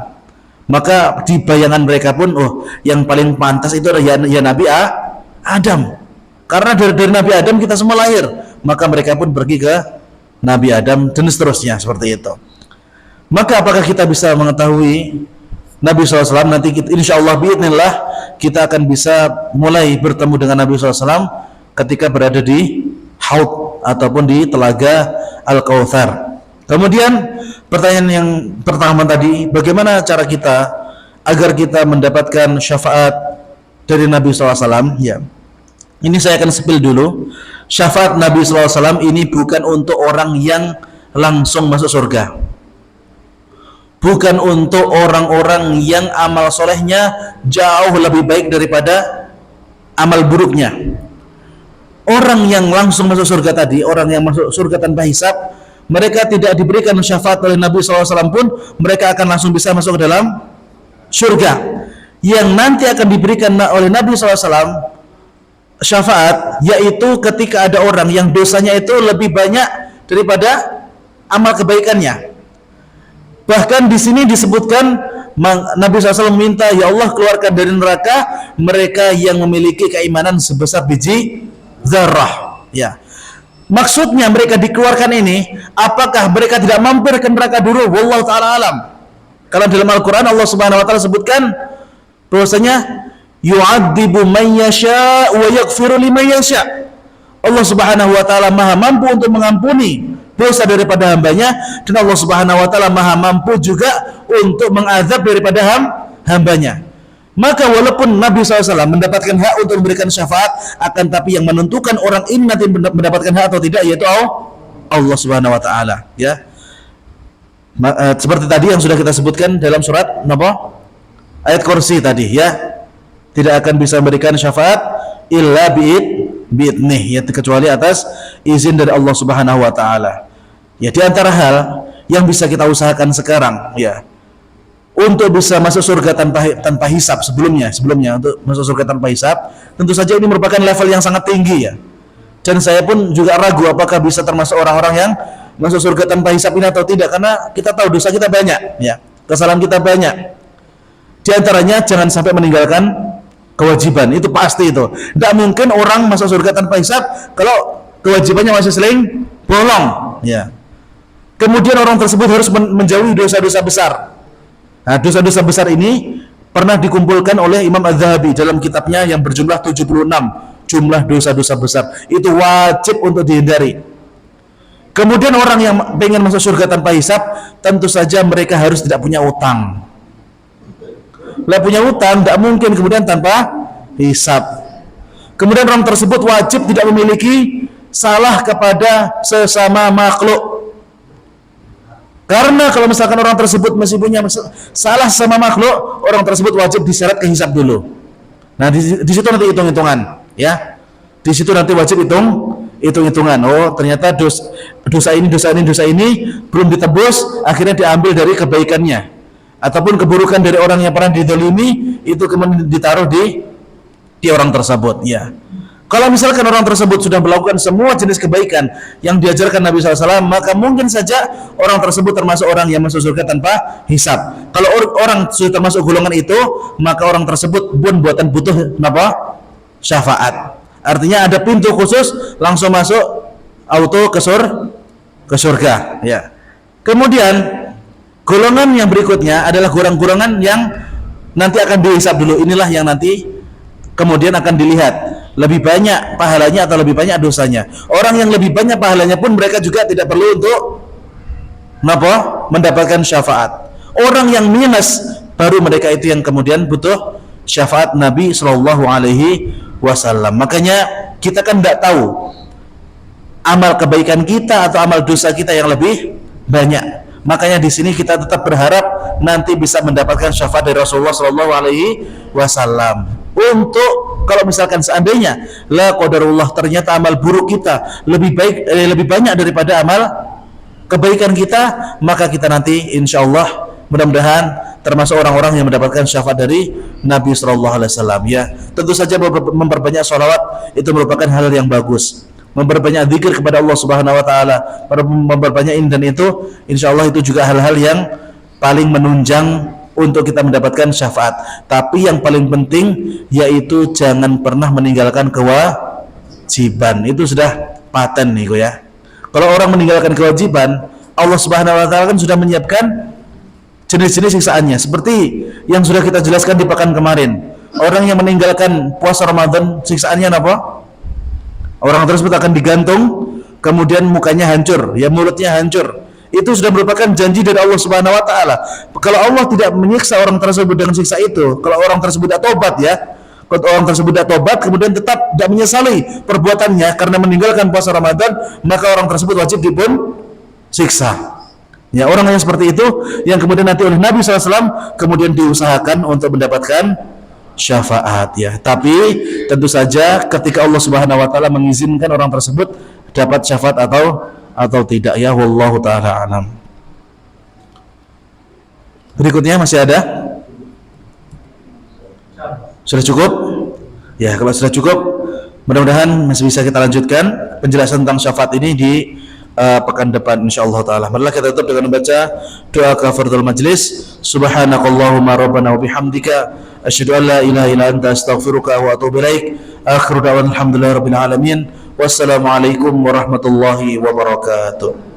Maka di bayangan mereka pun, oh, yang paling pantas itu adalah ya Nabi Adam. Karena dari Nabi Adam kita semua lahir. Maka mereka pun pergi ke Nabi Adam dan seterusnya seperti itu. Maka apakah kita bisa mengetahui Nabi SAW? Nanti insyaallah biidznillah kita akan bisa mulai bertemu dengan Nabi SAW ketika berada di Haud ataupun di Telaga Al-Kautsar. Kemudian pertanyaan yang pertama tadi, bagaimana cara kita agar kita mendapatkan syafaat dari Nabi SAW? Ya, ini saya akan sepil dulu. Syafaat Nabi SAW ini bukan untuk orang yang langsung masuk surga, bukan untuk orang-orang yang amal solehnya jauh lebih baik daripada amal buruknya. Orang yang langsung masuk surga tadi, orang yang masuk surga tanpa hisab, mereka tidak diberikan syafaat oleh Nabi SAW pun, mereka akan langsung bisa masuk ke dalam surga. Yang nanti akan diberikan oleh Nabi SAW syafaat, yaitu ketika ada orang yang dosanya itu lebih banyak daripada amal kebaikannya. Bahkan di sini disebutkan Nabi SAW meminta, ya Allah keluarkan dari neraka mereka yang memiliki keimanan sebesar biji zarrah. Ya. Maksudnya mereka dikeluarkan ini, apakah mereka tidak mampir ke neraka dulu? Wallahu taala alam. Kalau dalam Al-Qur'an Allah Subhanahu wa taala sebutkan bahwasanya yu'adzibu man yasha wa yaghfiru liman yasha. Allah Subhanahu wa taala Maha mampu untuk mengampuni dosa daripada hambanya, dan Allah Subhanahu wa taala Maha mampu juga untuk mengazab daripada hambanya. Maka walaupun Nabi SAW mendapatkan hak untuk memberikan syafaat, akan tapi yang menentukan orang ini nanti mendapatkan hak atau tidak yaitu Allah Subhanahu wa taala, ya. Seperti tadi yang sudah kita sebutkan dalam surat apa? Ayat kursi tadi, ya. Tidak akan bisa memberikan syafaat illa biidnih, ya, kecuali atas izin dari Allah Subhanahu wa taala. Ya, di antara hal yang bisa kita usahakan sekarang, ya, untuk bisa masuk surga tanpa hisab sebelumnya untuk masuk surga tanpa hisab, tentu saja ini merupakan level yang sangat tinggi, ya. Dan saya pun juga ragu apakah bisa termasuk orang-orang yang masuk surga tanpa hisab ini atau tidak, karena kita tahu dosa kita banyak, ya, kesalahan kita banyak. Di antaranya jangan sampai meninggalkan kewajiban, itu pasti itu. Tidak mungkin orang masuk surga tanpa hisab kalau kewajibannya masih sering bolong, ya. Kemudian orang tersebut harus menjauhi dosa-dosa besar. Nah, dosa-dosa besar ini pernah dikumpulkan oleh Imam Az-Zahabi dalam kitabnya yang berjumlah 76 jumlah dosa-dosa besar. Itu wajib untuk dihindari. Kemudian orang yang pengen masuk surga tanpa hisab, tentu saja mereka harus tidak punya utang. Lah punya utang tidak mungkin kemudian tanpa hisab. Kemudian orang tersebut wajib tidak memiliki salah kepada sesama makhluk. Karena kalau misalkan orang tersebut masih punya salah sama makhluk, orang tersebut wajib diseret ke hisab dulu. Nah, di situ nanti hitung-hitungan, ya. Di situ nanti wajib hitung-hitungan. Oh, ternyata dosa ini belum ditebus, akhirnya diambil dari kebaikannya. Ataupun keburukan dari orang yang pernah didolimi, itu kemudian ditaruh di orang tersebut, ya. Kalau misalkan orang tersebut sudah melakukan semua jenis kebaikan yang diajarkan Nabi SAW, maka mungkin saja orang tersebut termasuk orang yang masuk surga tanpa hisab. Kalau orang sudah termasuk golongan itu, maka orang tersebut pun buatan butuh apa? Syafaat. Artinya ada pintu khusus langsung masuk auto ke surga, ya. Kemudian golongan yang berikutnya adalah golongan yang nanti akan dihisab dulu. Inilah yang nanti kemudian akan dilihat lebih banyak pahalanya atau lebih banyak dosanya. Orang yang lebih banyak pahalanya pun mereka juga tidak perlu untuk napa? Mendapatkan syafaat. Orang yang minus baru mereka itu yang kemudian butuh syafaat Nabi Shallallahu Alaihi Wasallam. Makanya kita kan tidak tahu amal kebaikan kita atau amal dosa kita yang lebih banyak. Makanya di sini kita tetap berharap nanti bisa mendapatkan syafaat dari Rasulullah Shallallahu Alaihi Wasallam. Untuk kalau misalkan seandainya la qadarullah ternyata amal buruk kita lebih banyak daripada amal kebaikan kita, maka kita nanti insya Allah mudah-mudahan termasuk orang-orang yang mendapatkan syafaat dari Nabi Shallallahu Alaihi Wasallam. Ya, tentu saja memperbanyak sholawat itu merupakan hal yang bagus. Memperbanyak zikir kepada Allah Subhanahu Wa Taala, memperbanyak ini dan itu, insya Allah itu juga hal-hal yang paling menunjang untuk kita mendapatkan syafaat. Tapi yang paling penting yaitu jangan pernah meninggalkan kewajiban. Itu sudah paten nih ya. Kalau orang meninggalkan kewajiban, Allah Subhanahu Wa Taala kan sudah menyiapkan jenis-jenis siksaannya. Seperti yang sudah kita jelaskan di pekan kemarin, orang yang meninggalkan puasa Ramadan, siksaannya apa? Orang tersebut akan digantung, kemudian mukanya hancur, ya mulutnya hancur. Itu sudah merupakan janji dari Allah Subhanahu Wa Taala. Kalau Allah tidak menyiksa orang tersebut dengan siksa itu, kalau orang tersebut tidak tobat ya, kalau orang tersebut tidak tobat kemudian tetap tidak menyesali perbuatannya karena meninggalkan puasa Ramadan, maka orang tersebut wajib dipun siksa. Ya, orang yang seperti itu yang kemudian nanti oleh Nabi SAW kemudian diusahakan untuk mendapatkan syafaat ya. Tapi tentu saja ketika Allah Subhanahu Wa Taala mengizinkan orang tersebut dapat syafaat atau tidak ya, wallahu taala alam. Berikutnya masih ada? Sudah cukup? Ya, kalau sudah cukup mudah-mudahan masih bisa kita lanjutkan penjelasan tentang syafaat ini di pekan depan insyaallah taala. Marilah kita tutup dengan membaca doa kafaratul majlis. Subhanakallahumma rabbana wa bihamdika asyhadu an la ilaha illa anta astaghfiruka wa atubu ilaik. Akhiru da'wana alhamdulillahi rabbil alamin. Wassalamualaikum warahmatullahi wabarakatuh.